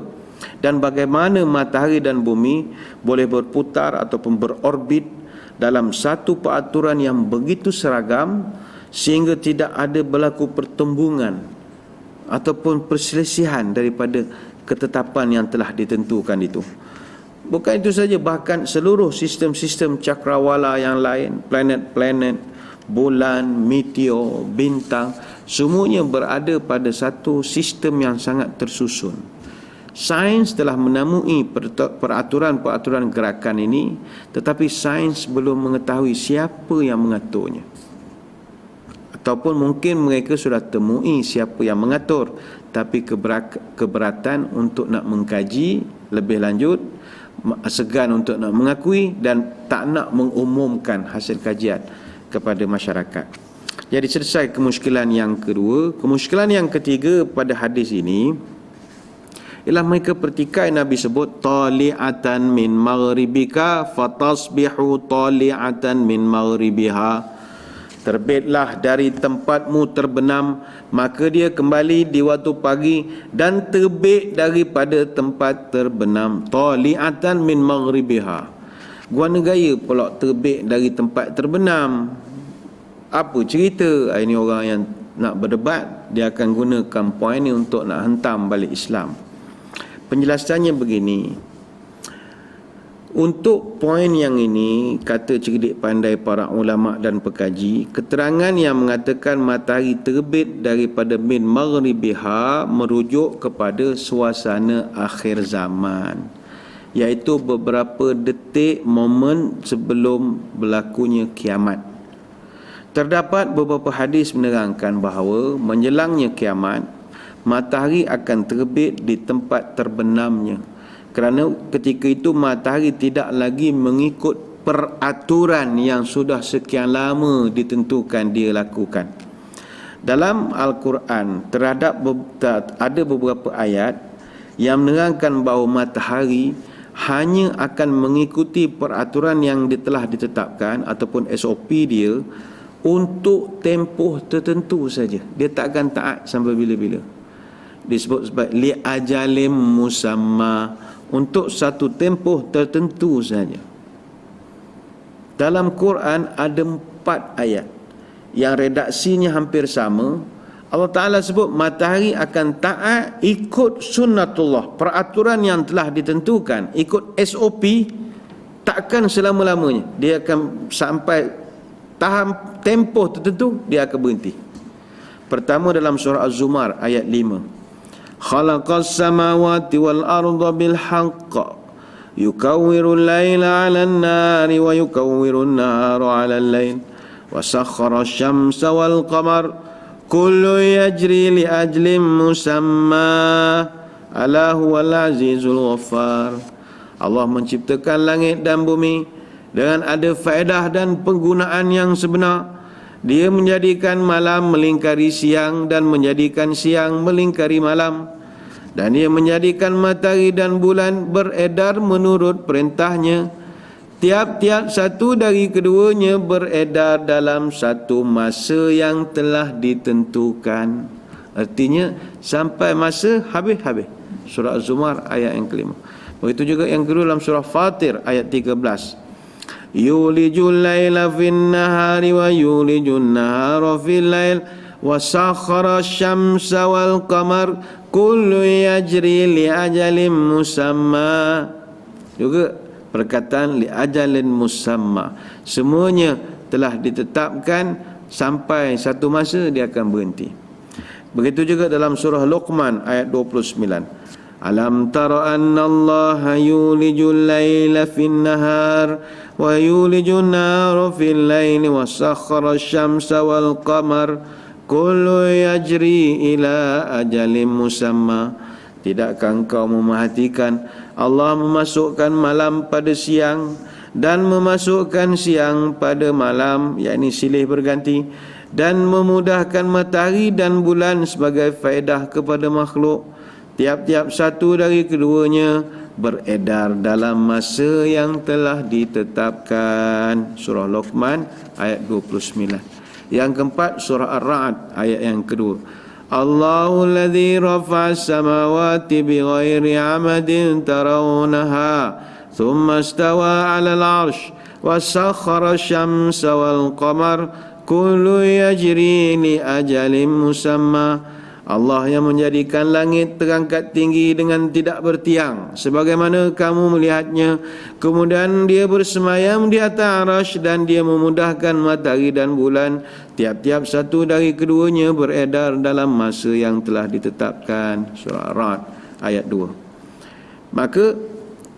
dan bagaimana matahari dan bumi boleh berputar ataupun berorbit dalam satu peraturan yang begitu seragam sehingga tidak ada berlaku pertembungan ataupun perselisihan daripada ketetapan yang telah ditentukan itu. Bukan itu saja, bahkan seluruh sistem-sistem cakrawala yang lain, planet-planet, bulan, meteor, bintang, semuanya berada pada satu sistem yang sangat tersusun. Sains telah menemui peraturan-peraturan gerakan ini, tetapi sains belum mengetahui siapa yang mengaturnya. Ataupun mungkin mereka sudah temui siapa yang mengatur, tapi keberatan untuk nak mengkaji lebih lanjut, segan untuk nak mengakui dan tak nak mengumumkan hasil kajian kepada masyarakat. Jadi selesai kemusykilan yang kedua. Kemusykilan yang ketiga pada hadis ini ialah mereka pertikai Nabi sebut tali'atan min maghribika fatasbihu tali'atan min maghribiha. Terbitlah dari tempatmu terbenam, maka dia kembali di waktu pagi dan terbit daripada tempat terbenam. Tali'atan min maghribiha. Guana gaya pula terbit dari tempat terbenam. Apa cerita? Ini orang yang nak berdebat, dia akan gunakan poin ini untuk nak hentam balik Islam. Penjelasannya begini. Untuk poin yang ini, kata cerdik pandai para ulama dan pekaji, keterangan yang mengatakan matahari terbit daripada min maghribiha merujuk kepada suasana akhir zaman, iaitu beberapa detik momen sebelum berlakunya kiamat. Terdapat beberapa hadis menerangkan bahawa menjelangnya kiamat, matahari akan terbit di tempat terbenamnya, kerana ketika itu matahari tidak lagi mengikut peraturan yang sudah sekian lama ditentukan dia lakukan. Dalam Al-Quran ada beberapa ayat yang menerangkan bahawa matahari hanya akan mengikuti peraturan yang telah ditetapkan ataupun SOP dia untuk tempoh tertentu saja. Dia tak akan taat sampai bila-bila. Disebut sebab li ajalim musamma, untuk satu tempoh tertentu saja. Dalam Quran ada 4 ayat yang redaksinya hampir sama. Allah Ta'ala sebut matahari akan taat ikut sunnatullah, peraturan yang telah ditentukan, ikut SOP, takkan selama-lamanya. Dia akan sampai tahap tempoh tertentu, dia akan berhenti. Pertama dalam surah Az-Zumar ayat 5. Khalaqas samawati wal arda bil haqq yukawwirul laila 'alan nari wa yukawwirun nara 'alal lail wa sakhkhara asy-syamsa wal qamar kullu yajri li ajlin musamma ala huwal azizul ghaffar. Allah menciptakan langit dan bumi dengan ada faedah dan penggunaan yang sebenar. Dia menjadikan malam melingkari siang dan menjadikan siang melingkari malam. Dan dia menjadikan matahari dan bulan beredar menurut perintahnya. Tiap-tiap satu dari keduanya beredar dalam satu masa yang telah ditentukan. Artinya sampai masa habis-habis. Surah Az-Zumar ayat yang kelima. Begitu juga yang kedua dalam surah Fatir ayat 13. Yulijul laila fin nahari wa yulijun nahara fil lail wa sakhara asy-syamsa wal qamar kullu yajri li ajalin musamma. Juga perkataan li ajalin musamma, semuanya telah ditetapkan sampai satu masa dia akan berhenti. Begitu juga dalam surah Luqman ayat 29. Alam tara anna Allah yulijul laila fin nahar wa yulijun nara fil laili wa sakhkhara asy-syamsa wal qamar kullu yajri ila ajalin musamma. Tidakkah engkau memerhatikan Allah memasukkan malam pada siang dan memasukkan siang pada malam, yakni silih berganti, dan memudahkan matahari dan bulan sebagai faedah kepada makhluk. Tiap-tiap satu dari keduanya beredar dalam masa yang telah ditetapkan. Surah Luqman ayat 29. Yang keempat surah Ar-Ra'd ayat yang kedua. Allahu alladhi rafa'as samawati bighairi amadin tarawunaha thumma istawa 'alal 'arsy wa sakhkhara asy-syamsa wal qamar kullu yajri li ajalin musamma Allah yang menjadikan langit terangkat tinggi dengan tidak bertiang sebagaimana kamu melihatnya. Kemudian dia bersemayam di atas arasy dan dia memudahkan matahari dan bulan. Tiap-tiap satu dari keduanya beredar dalam masa yang telah ditetapkan. Surah Ra'd ayat 2. Maka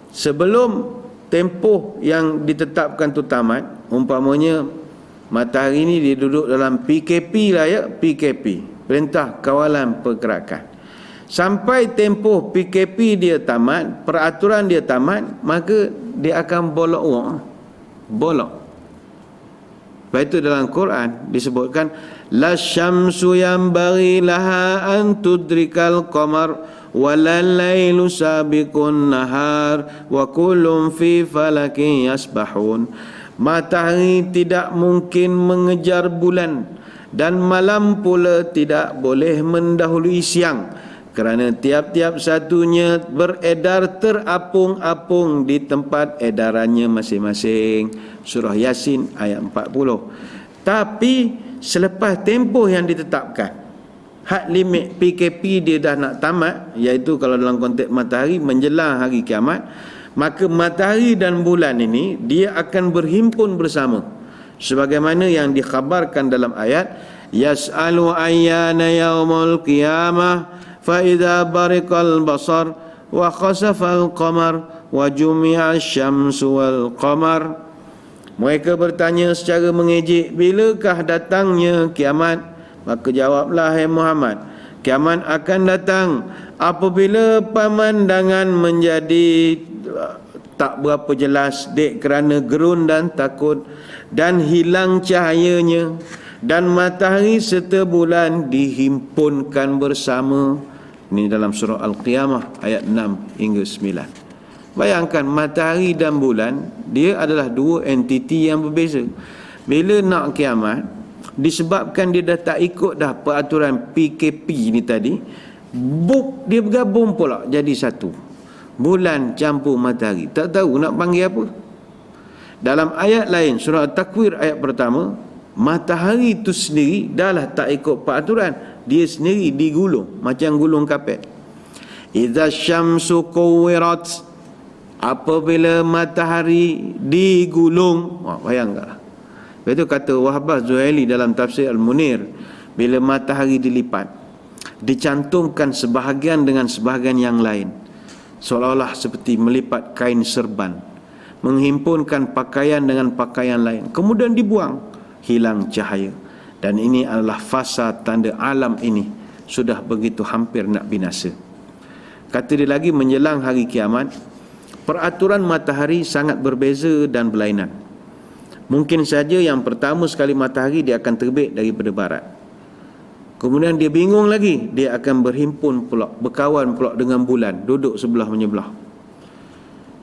sebelum tempoh yang ditetapkan tu tamat, umpamanya matahari ni dia duduk dalam PKP lah ya, PKP, Perintah Kawalan Pergerakan. Sampai tempoh PKP dia tamat, peraturan dia tamat, maka dia akan bolok wang. Bolok. Sebab itu dalam Quran disebutkan la syamsu yanbaghi laha an tudrikal qamar walal lailu sabiqun nahar wa kullum fi falakin yasbahun. Matahari tidak mungkin mengejar bulan dan malam pula tidak boleh mendahului siang, kerana tiap-tiap satunya beredar terapung-apung di tempat edarannya masing-masing. Surah Yasin ayat 40. Tapi selepas tempoh yang ditetapkan, had limit PKP dia dah nak tamat, iaitu kalau dalam konteks matahari menjelang hari kiamat, maka matahari dan bulan ini dia akan berhimpun bersama, sebagaimana yang dikhabarkan dalam ayat yas'alu ayyana yaumul qiyamah fa idza bariqal basar wa khasafal qamar wa jumi'a asy-syamsu wal qamar. Mereka bertanya secara mengejek, bilakah datangnya kiamat? Maka jawablah, hai Muhammad, kiamat akan datang apabila pemandangan menjadi tak berapa jelas dek kerana gerun dan takut, dan hilang cahayanya, dan matahari serta bulan dihimpunkan bersama. Ini dalam surah Al-Qiyamah ayat 6 hingga 9. Bayangkan, matahari dan bulan dia adalah dua entiti yang berbeza. Bila nak kiamat, disebabkan dia dah tak ikut dah peraturan PKP ni tadi, dia bergabung pula jadi satu. Bulan campur matahari, tak tahu nak panggil apa. Dalam ayat lain, surah At-Takwir ayat pertama, matahari itu sendiri dahlah tak ikut peraturan, dia sendiri digulung macam gulung kapet. Idza syamsu kuwirat, apabila matahari digulung. Bayangkanlah. Itu kata Wahbah Zuhaili dalam tafsir Al-Munir, bila matahari dilipat, dicantumkan sebahagian dengan sebahagian yang lain, seolah-olah seperti melipat kain serban, menghimpunkan pakaian dengan pakaian lain, kemudian dibuang, hilang cahaya. Dan ini adalah fasa tanda alam ini sudah begitu hampir nak binasa. Kata dia lagi, menjelang hari kiamat, peraturan matahari sangat berbeza dan berlainan. Mungkin saja yang pertama sekali matahari dia akan terbit daripada barat. Kemudian dia bingung lagi, dia akan berhimpun pula, berkawan pula dengan bulan, duduk sebelah menyebelah.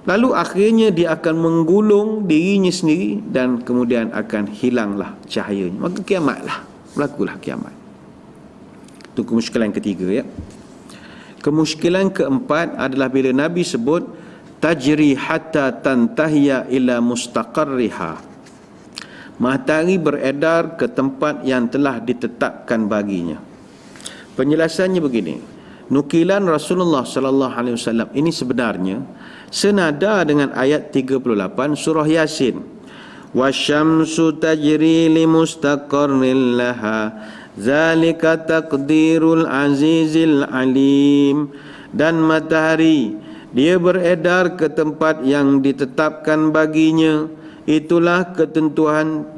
Lalu akhirnya dia akan menggulung dirinya sendiri dan kemudian akan hilanglah cahayanya. Maka kiamatlah, berlakulah kiamat. Itu kemusykilan ketiga ya. Kemusykilan keempat adalah bila Nabi sebut tajri hatta tantahiya ila mustaqarriha. Matahari beredar ke tempat yang telah ditetapkan baginya. Penjelasannya begini. Nukilan Rasulullah sallallahu alaihi wasallam ini sebenarnya senada dengan ayat 38 surah Yasin. Wasyamsu tajri limustaqarrin laha zalika taqdirul azizil alim. Dan matahari dia beredar ke tempat yang ditetapkan baginya, itulah ketentuan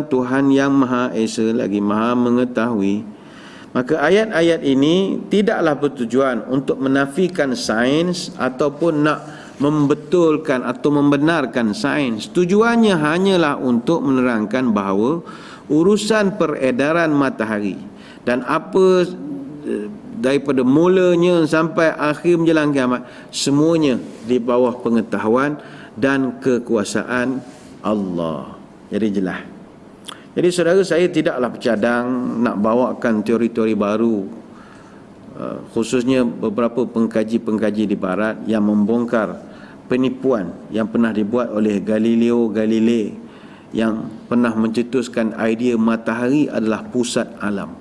Tuhan yang Maha Esa lagi Maha Mengetahui. Maka ayat-ayat ini tidaklah bertujuan untuk menafikan sains ataupun nak membetulkan atau membenarkan sains. Tujuannya hanyalah untuk menerangkan bahawa urusan peredaran matahari dan apa daripada mulanya sampai akhir menjelang kiamat, semuanya di bawah pengetahuan dan kekuasaan Allah. Jadi jelas. Jadi saudara, saya tidaklah bercadang nak bawakan teori-teori baru, khususnya beberapa pengkaji-pengkaji di barat yang membongkar penipuan yang pernah dibuat oleh Galileo Galilei, yang pernah mencetuskan idea matahari adalah pusat alam.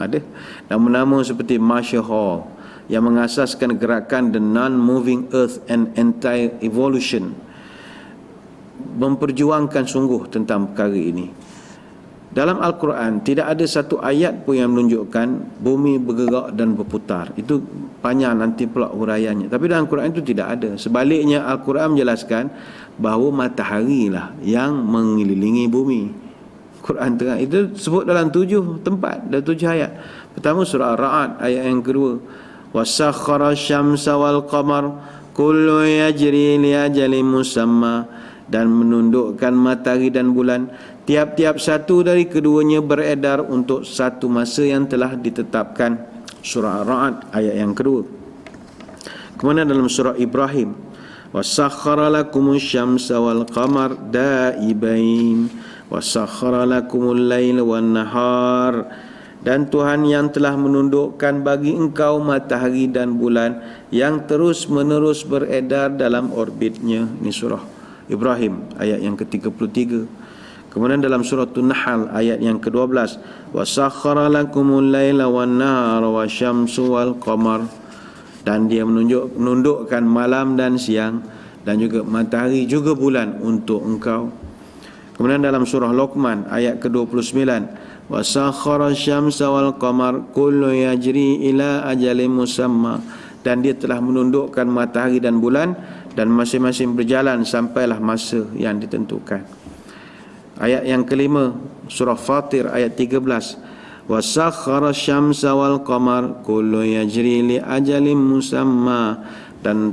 ada. Nama-nama seperti Marshall Hall yang mengasaskan gerakan The Non-Moving Earth and Anti-Evolution, memperjuangkan sungguh tentang perkara ini. Dalam Al-Quran tidak ada satu ayat pun yang menunjukkan bumi bergerak dan berputar. Itu panjang nanti pula huraiannya. Tapi dalam Al-Quran itu tidak ada. Sebaliknya Al-Quran menjelaskan bahawa matahari lah yang mengelilingi bumi. Quran terang itu sebut dalam 7 tempat, dalam 7 ayat. Pertama surah Ar-Ra'd ayat yang kedua. Wasakhkhara asy-syamsa wal qamar kullu yajri li ajalin musamma, dan menundukkan matahari dan bulan, tiap-tiap satu dari keduanya beredar untuk satu masa yang telah ditetapkan. Surah Ar-Ra'd ayat yang kedua. Kemudian dalam surah Ibrahim, wasakhkhara lakumus syamsa wal qamar daibain wasakhkhara lakumul laila wan nahar, dan Tuhan yang telah menundukkan bagi engkau matahari dan bulan yang terus menerus beredar dalam orbitnya. Ini surah Ibrahim ayat yang ke-33. Kemudian dalam surah An-Nahl ayat yang ke-12, wasakhkhara lakumul laila wan nahara wasyamsu wal qamar, dan dia menundukkan malam dan siang dan juga matahari juga bulan untuk engkau. Kemudian dalam surah Luqman ayat ke-29, wasakhkhara asy-syamsa wal qamar kullu yajri ila ajalin musamma, dan dia telah menundukkan matahari dan bulan dan masing-masing berjalan sampailah masa yang ditentukan. Ayat yang kelima surah Fatir ayat 13, wasakhkhara asy-syamsa wal qamar kullu yajri li ajalin musamma, dan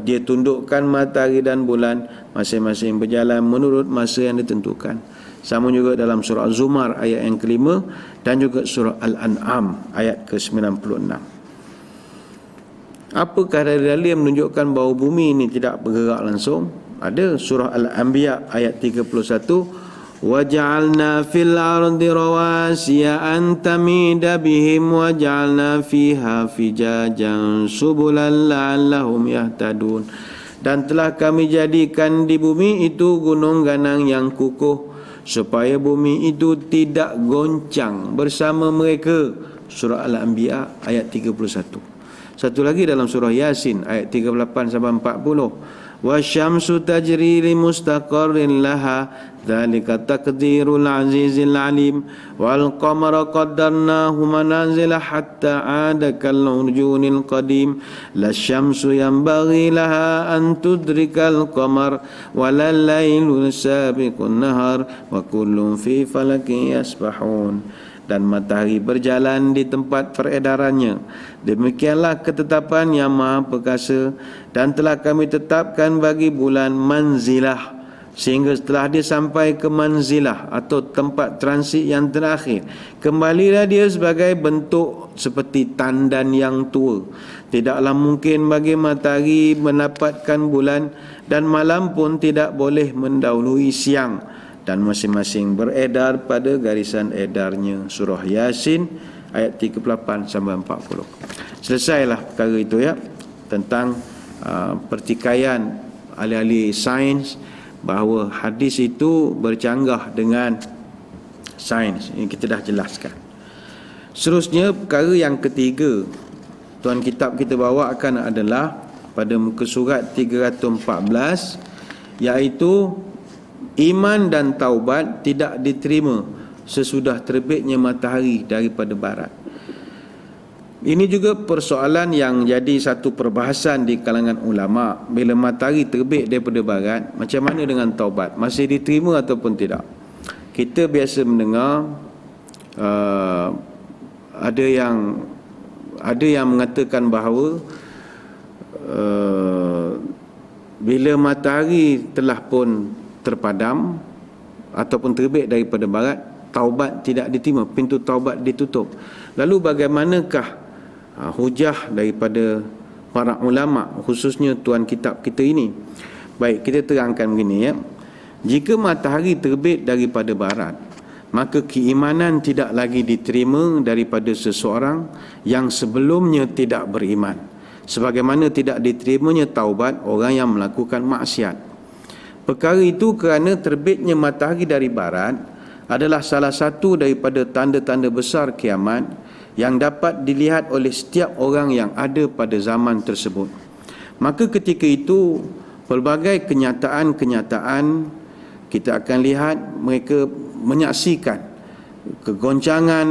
dia tundukkan matahari dan bulan masing-masing berjalan menurut masa yang ditentukan. Sama juga dalam surah Az-Zumar ayat yang kelima dan juga surah Al-An'am ayat ke-96. Apakah dalil yang menunjukkan bahawa bumi ini tidak bergerak langsung? Ada. Surah Al-Anbiya ayat 31, وَجَعَلْنَا فِي الْأَرْضِ رَوَاسِيَ أَن تَمِيدَ بِهِمْ وَجَعَلْنَا فِيهَا فِجَاجًا سُبُلًا لَعَلَّهُمْ يَهْتَدُونَ, dan telah kami jadikan di bumi itu gunung ganang yang kukuh supaya bumi itu tidak goncang bersama mereka. Surah Al-Anbiya ayat 31. Satu lagi dalam surah Yasin ayat 38 sampai 40. Wasyamsu tajri li mustaqarrin laha dzalika taqdirul azizil alim wal qamara qaddarnahu manazila hatta ada kal urjunil qadim lasyamsu yanbaghi laha an tudrikal qamar walal lailu sabiqun nahar wa kullun fi falakin yasbahun, dan matahari berjalan di tempat peredarannya. Demikianlah ketetapan yang Maha Perkasa, dan telah kami tetapkan bagi bulan manzilah, sehingga setelah dia sampai ke manzilah atau tempat transit yang terakhir, kembalilah dia sebagai bentuk seperti tandan yang tua. Tidaklah mungkin bagi matahari mendapatkan bulan, dan malam pun tidak boleh mendahului siang, dan masing-masing beredar pada garisan edarnya. Surah Yasin ayat 38 sampai 40. Selesailah perkara itu ya, tentang pertikaian ahli-ahli sains bahawa hadis itu bercanggah dengan sains. Ini kita dah jelaskan. Seterusnya perkara yang ketiga tuan kitab kita bawakan adalah pada muka surat 314, iaitu iman dan taubat tidak diterima sesudah terbitnya matahari daripada barat. Ini juga persoalan yang jadi satu perbahasan di kalangan ulama. Bila matahari terbit daripada barat, macam mana dengan taubat? Masih diterima ataupun tidak? Kita biasa mendengar ada yang mengatakan bahawa bila matahari telah pun terpadam ataupun terbit daripada barat, taubat tidak diterima, pintu taubat ditutup. Lalu bagaimanakah hujah daripada para ulama, khususnya tuan kitab kita ini? Baik, kita terangkan begini ya. Jika matahari terbit daripada barat, maka keimanan tidak lagi diterima daripada seseorang yang sebelumnya tidak beriman, sebagaimana tidak diterimanya taubat orang yang melakukan maksiat. Perkara itu kerana terbitnya matahari dari barat adalah salah satu daripada tanda-tanda besar kiamat yang dapat dilihat oleh setiap orang yang ada pada zaman tersebut. Maka ketika itu pelbagai kenyataan-kenyataan kita akan lihat mereka menyaksikan kegoncangan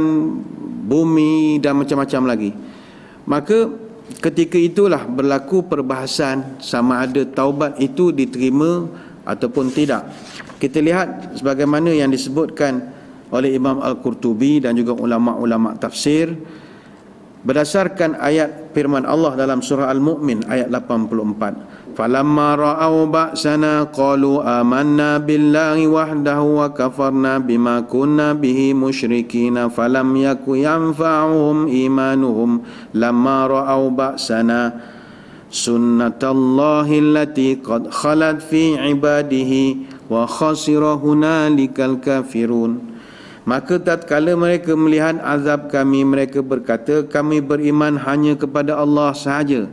bumi dan macam-macam lagi. Maka ketika itulah berlaku perbahasan sama ada taubat itu diterima ataupun tidak. Kita lihat sebagaimana yang disebutkan oleh Imam Al-Qurtubi dan juga ulama-ulama tafsir berdasarkan ayat firman Allah dalam surah Al-Mu'min ayat 84. Falamma ra'au ba'sana qalu amanna billahi wahdahu wa kafarna bima kunna bihi musyrikina falam yaku yanfa'uhum imanuhum lamma ra'au ba'sana sunnatallahi allati qad khalat fi ibadihi wa khasira hunalikal kafirun. Maka tatkala mereka melihat azab kami, mereka berkata, kami beriman hanya kepada Allah sahaja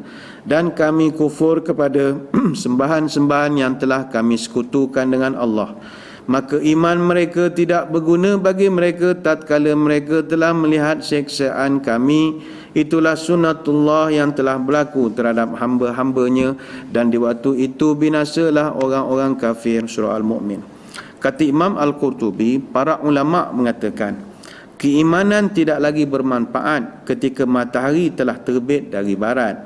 dan kami kufur kepada sembahan-sembahan yang telah kami sekutukan dengan Allah. Maka iman mereka tidak berguna bagi mereka tatkala mereka telah melihat siksaan kami. Itulah sunnatullah yang telah berlaku terhadap hamba-hambanya dan di waktu itu binasalah orang-orang kafir. Surah Al-Mu'min. Kata Imam Al-Qurtubi, para ulama mengatakan keimanan tidak lagi bermanfaat ketika matahari telah terbit dari barat.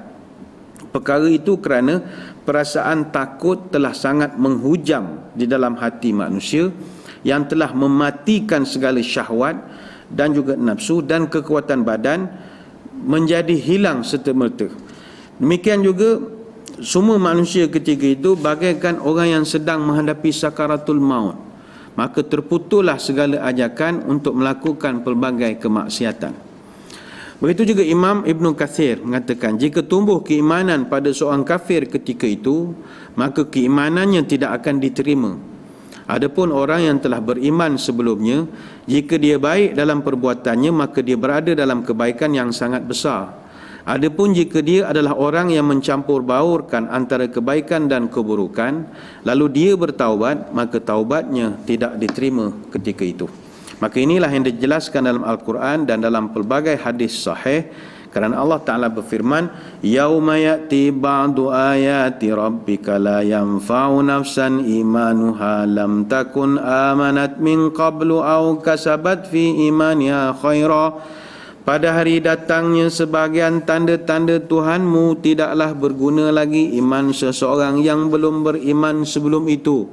Perkara itu kerana perasaan takut telah sangat menghujam di dalam hati manusia yang telah mematikan segala syahwat dan juga nafsu dan kekuatan badan menjadi hilang serta-merta. Demikian juga semua manusia ketika itu bagaikan orang yang sedang menghadapi sakaratul maut. Maka terputullah segala ajakan untuk melakukan pelbagai kemaksiatan. Begitu juga Imam Ibn Kathir mengatakan, jika tumbuh keimanan pada seorang kafir ketika itu, maka keimanannya tidak akan diterima. Adapun orang yang telah beriman sebelumnya, jika dia baik dalam perbuatannya, maka dia berada dalam kebaikan yang sangat besar. Adapun jika dia adalah orang yang mencampur baurkan antara kebaikan dan keburukan, lalu dia bertaubat, maka taubatnya tidak diterima ketika itu. Maka inilah yang dijelaskan dalam Al-Quran dan dalam pelbagai hadis sahih. Kerana Allah Ta'ala berfirman, yauma ya'ti ba'du ayati rabbika la yanfa'u nafsan imanuha lam takun amanat min qablu au kasabat fi imaniha khaira. Pada hari datangnya sebahagian tanda-tanda Tuhanmu, tidaklah berguna lagi iman seseorang yang belum beriman sebelum itu,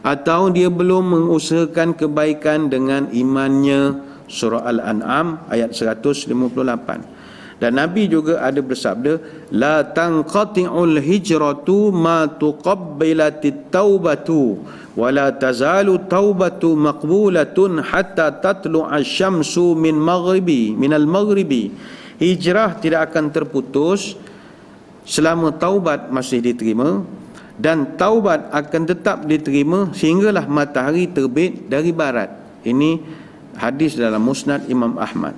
atau dia belum mengusahakan kebaikan dengan imannya. Surah Al-An'am ayat 158. Dan Nabi juga ada bersabda, la tanqati'ul hijratu ma tuqabbilatit taubatu wa la tazalu taubatu maqbulatun hatta tatlu'a syamsu minal maghribi. Hijrah tidak akan terputus selama taubat masih diterima, dan taubat akan tetap diterima sehinggalah matahari terbit dari barat. Ini hadis dalam Musnad Imam Ahmad.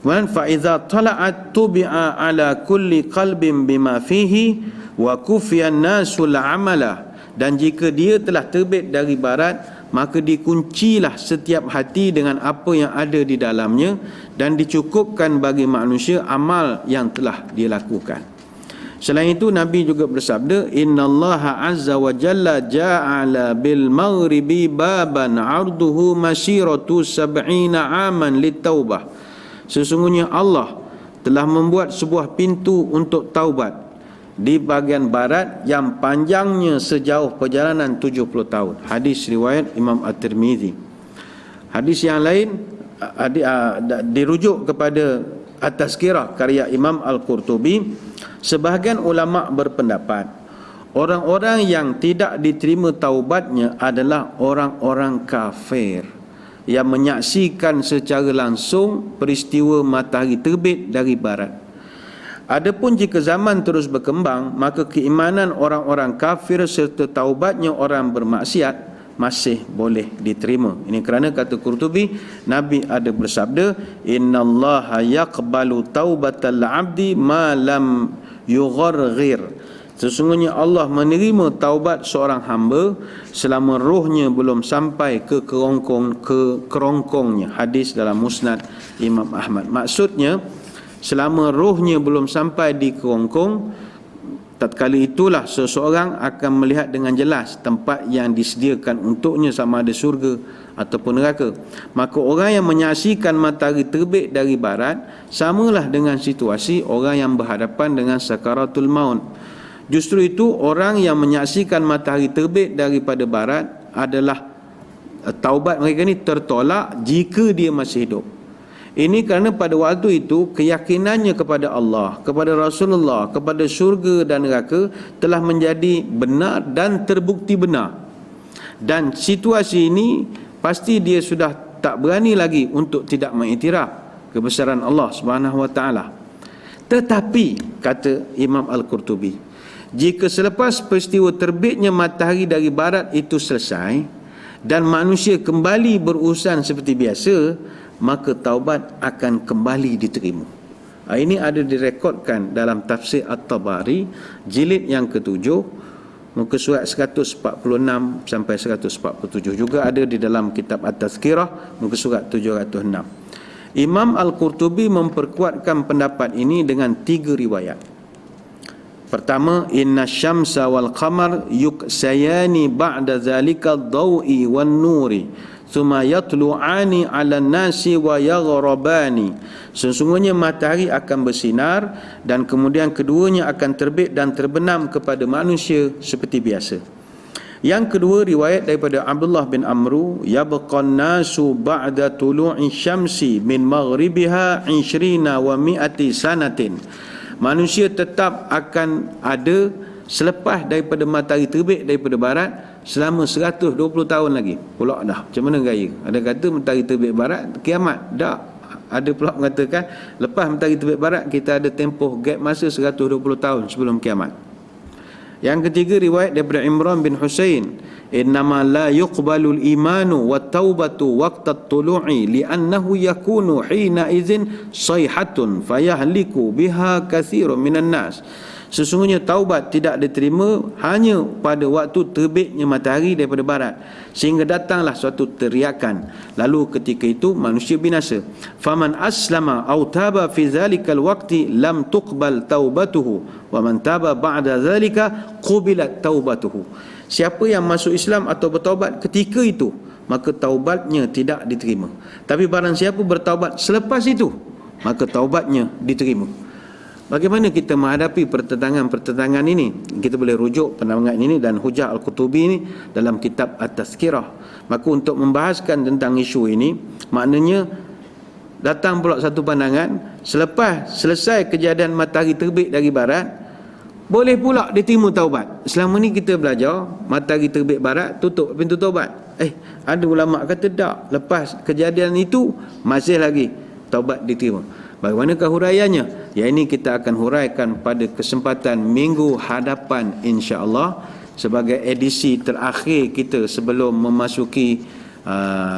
Kemudian فَإِذَا طَلَعَتْ تُبِعَ عَلَى كُلِّ قَلْبٍ بِمَا فِيهِ وَكُفِيَ النَّاسُ الْعَمَلَ. Dan jika dia telah terbit dari barat, maka dikuncilah setiap hati dengan apa yang ada di dalamnya dan dicukupkan bagi manusia amal yang telah dia lakukan. Selain itu Nabi juga bersabda, innallaha azza wa jalla ja'ala bil maghribi baban 'arduhu masiratu 70 aman litaubah. Sesungguhnya Allah telah membuat sebuah pintu untuk taubat di bahagian barat yang panjangnya sejauh perjalanan 70 tahun. Hadis riwayat Imam At-Tirmizi. Hadis yang lain dirujuk kepada At-Tazkirah karya Imam Al-Qurtubi. Sebahagian ulama berpendapat orang-orang yang tidak diterima taubatnya adalah orang-orang kafir yang menyaksikan secara langsung peristiwa matahari terbit dari barat. Adapun jika zaman terus berkembang, maka keimanan orang-orang kafir serta taubatnya orang bermaksiat masih boleh diterima. Ini kerana kata Qurtubi, Nabi ada bersabda, innallaha yaqbalu taubatal 'abdi ma lam yugharghir. Sesungguhnya Allah menerima taubat seorang hamba selama rohnya belum sampai ke kerongkongnya. Hadis dalam Musnad Imam Ahmad. Maksudnya, selama rohnya belum sampai di kerongkong, tatkala itulah seseorang akan melihat dengan jelas tempat yang disediakan untuknya, sama ada syurga ataupun neraka. Maka orang yang menyaksikan matahari terbit dari barat samalah dengan situasi orang yang berhadapan dengan sakaratul maut. Justru itu orang yang menyaksikan matahari terbit daripada barat adalah taubat mereka ni tertolak jika dia masih hidup. Ini kerana pada waktu itu keyakinannya kepada Allah, kepada Rasulullah, kepada syurga dan neraka telah menjadi benar dan terbukti benar. Dan situasi ini pasti dia sudah tak berani lagi untuk tidak mengiktiraf kebesaran Allah Subhanahu Wa Taala. Tetapi kata Imam Al-Qurtubi, jika selepas peristiwa terbitnya matahari dari barat itu selesai dan manusia kembali berurusan seperti biasa, maka taubat akan kembali diterima. Ini ada direkodkan dalam tafsir At-Tabari jilid yang ke-7, muka surat 146 sampai 147. Juga ada di dalam kitab At-Tazkirah, muka surat 706. Imam Al-Qurtubi memperkuatkan pendapat ini dengan 3 riwayat. Pertama, inna syamsa wal qamar yuksayani ba'da zalika ad-dawi wan nuri thumma yatlu'ani 'ala an-nasi wa yaghrabani. Sesungguhnya matahari akan bersinar dan kemudian keduanya akan terbit dan terbenam kepada manusia seperti biasa. Yang kedua, riwayat daripada Abdullah bin Amru, yabqan nasu ba'da tulu'i syamsi min maghribiha 20 wa 100 sanatin. Manusia tetap akan ada selepas daripada matahari terbit daripada barat selama 120 tahun lagi. Pula dah, macam mana gaya? Ada kata matahari terbit barat kiamat? Tak. Ada pula mengatakan lepas matahari terbit barat kita ada tempoh gap masa 120 tahun sebelum kiamat. Yang ketiga, riwayat daripada Imran bin Husain, innama la yuqbalul imanu wat taubatu waqta at-tulu'i li'annahu yakunu hina idzin sayhatun fayahliku biha katsirun minan nas. Sesungguhnya taubat tidak diterima hanya pada waktu terbitnya matahari daripada barat, sehingga datanglah suatu teriakan, lalu ketika itu manusia binasa. Faman aslama aw taba fi zalikal waqti lam tuqbal taubatuhu wa man taba ba'da zalika qubilat taubatuhu. Siapa yang masuk Islam atau bertaubat ketika itu, maka taubatnya tidak diterima. Tapi barang siapa bertaubat selepas itu, maka taubatnya diterima. Bagaimana kita menghadapi pertentangan-pertentangan ini? Kita boleh rujuk pandangan ini dan hujah Al-Qurtubi ini dalam kitab At-Tazkirah. Maka untuk membahaskan tentang isu ini, maknanya datang pula satu pandangan, selepas selesai kejadian matahari terbit dari barat, boleh pula diterima taubat. Selama ni kita belajar matahari terbit barat tutup pintu taubat. Ada ulama kata tak, lepas kejadian itu masih lagi taubat diterima. Bagaimanakah huraiannya? Ya, ini kita akan huraikan pada kesempatan minggu hadapan insya-Allah sebagai edisi terakhir kita sebelum memasuki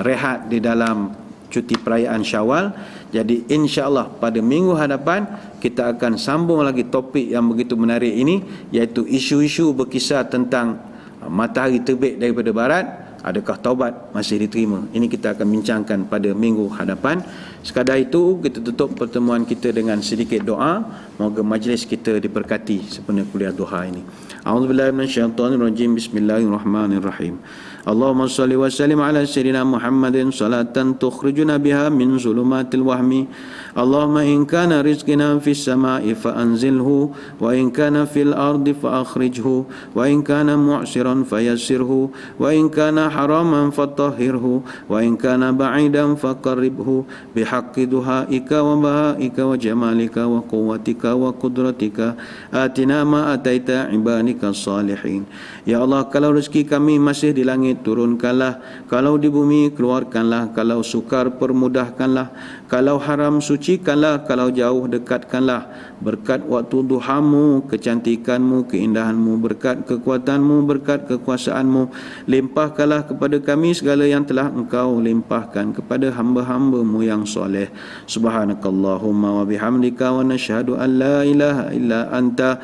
rehat di dalam cuti perayaan Syawal. Jadi insya-Allah pada minggu hadapan kita akan sambung lagi topik yang begitu menarik ini, iaitu isu-isu berkisar tentang matahari terbit daripada barat. Adakah taubat masih diterima? Ini kita akan bincangkan pada minggu hadapan. Sekadar itu kita tutup pertemuan kita dengan sedikit doa. Moga majlis kita diberkati sempena kuliah duha ini. A'udzubillahi minasyaitonirrajim. Bismillahirrahmanirrahim. Allahumma salli wa sallim ala sayyidina Muhammadin salatan tukhrijuna biha min zulumatil wahmi. Allahumma in kana rizqina fis sama'i fa anzilhu wa in kana fil ardi fa akhrijhu wa in kana mu'siran fayassirhu wa in kana haraman fatahhirhu wa in kana ba'idan faqarribhu bihaqqi duhaika wa bahaika wa jamalika wa quwwatika wa qudratika atina ma ataita ibadika salihin. Ya Allah, kalau rezeki kami masih di langit, turunkanlah. Kalau di bumi, keluarkanlah. Kalau sukar, permudahkanlah. Kalau haram, sucikanlah. Kalau jauh, dekatkanlah. Berkat waktu duhamu, kecantikanmu, keindahanmu, berkat kekuatanmu, berkat kekuasaanmu, limpahkanlah kepada kami segala yang telah engkau limpahkan kepada hamba-hambamu yang soleh. Subhanakallahumma wa bihamdika wa nashhadu an la ilaha illa anta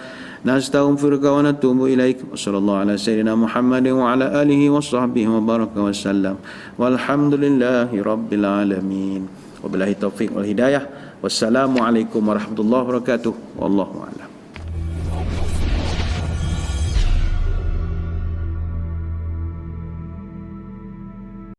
nastaghfiruka wa natubu ilaik. Wassallallahu ala sayyidina Muhammadin wa ala alihi wa sahbihi wa baraka wa sallam. Walhamdulillahi rabbil alamin. Wabillahi taufiq wal hidayah. Wassalamualaikum warahmatullahi wabarakatuh. Wallahu a'lam.